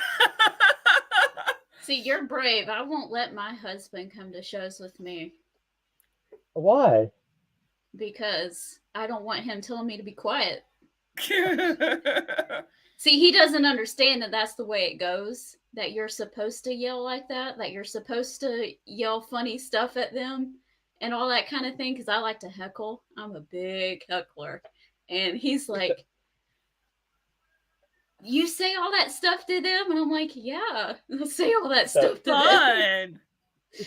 See, you're brave. I won't let my husband come to shows with me Why? because I don't want him telling me to be quiet. See, he doesn't understand that that's the way it goes, that you're supposed to yell like that you're supposed to yell funny stuff at them and all that kind of thing, because I like to heckle. I'm a big heckler. And he's like, you say all that stuff to them? And I'm like, yeah, I'll say all that stuff to them. Fun.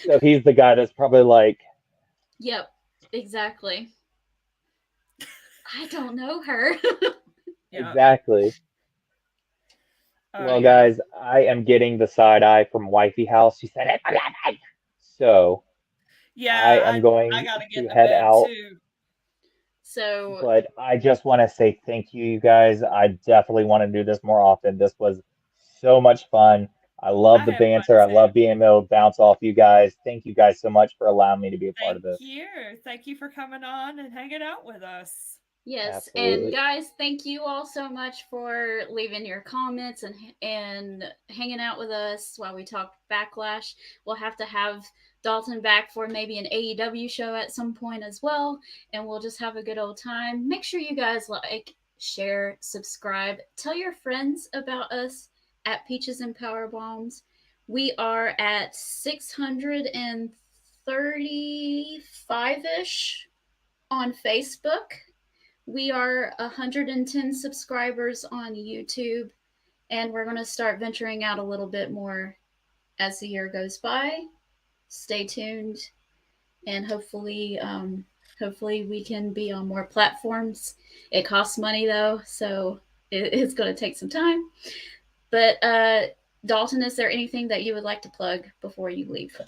So he's the guy that's probably like, Yep, exactly. I don't know her. Yeah. exactly. Oh, Well, yeah. guys, I am getting the side eye from Wifey House. She said it. So Yeah, I am going I gotta get to to head bed out. too. So But I just want to say thank you guys. I definitely want to do this more often. This was so much fun. I love I the had fun banter. I too. love being able to bounce off you guys. Thank you guys so much for allowing me to be a part Thank of this. you. Thank you for coming on and hanging out with us. yes, Absolutely. and guys, thank you all so much for leaving your comments and hanging out with us while we talk Backlash. We'll have to have Dalton back for maybe an AEW show at some point as well, and we'll just have a good old time. Make sure you guys like, share, subscribe, tell your friends about us at Peaches and Powerbombs. We are at 635-ish on Facebook. We are 110 subscribers on YouTube, and we're going to start venturing out a little bit more as the year goes by. Stay tuned, and hopefully we can be on more platforms. It costs money though, so it's going to take some time. But Dalton, is there anything that you would like to plug before you leave?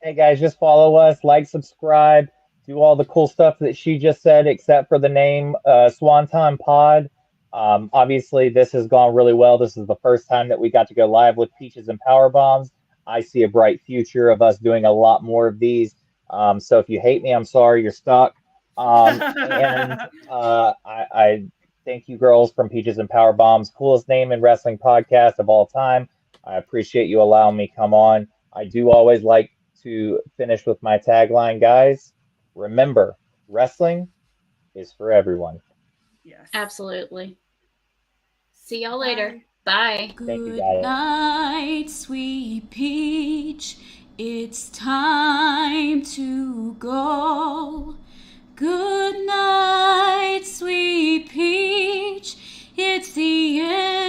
Hey guys, just follow us, like, subscribe, do all the cool stuff that she just said, except for the name Swanton Pod. Obviously, this has gone really well. This is the first time that we got to go live with Peaches and Powerbombs. I see a bright future of us doing a lot more of these. So if you hate me, I'm sorry, you're stuck. And I thank you, girls from Peaches and Powerbombs, coolest name in wrestling podcast of all time. I appreciate you allowing me to come on. I do always like to finish with my tagline, guys. Remember, wrestling is for everyone. Yes. Absolutely. See y'all later. Bye. Thank you, Good guys. night, sweet peach. It's time to go. Good night, sweet peach. It's the end.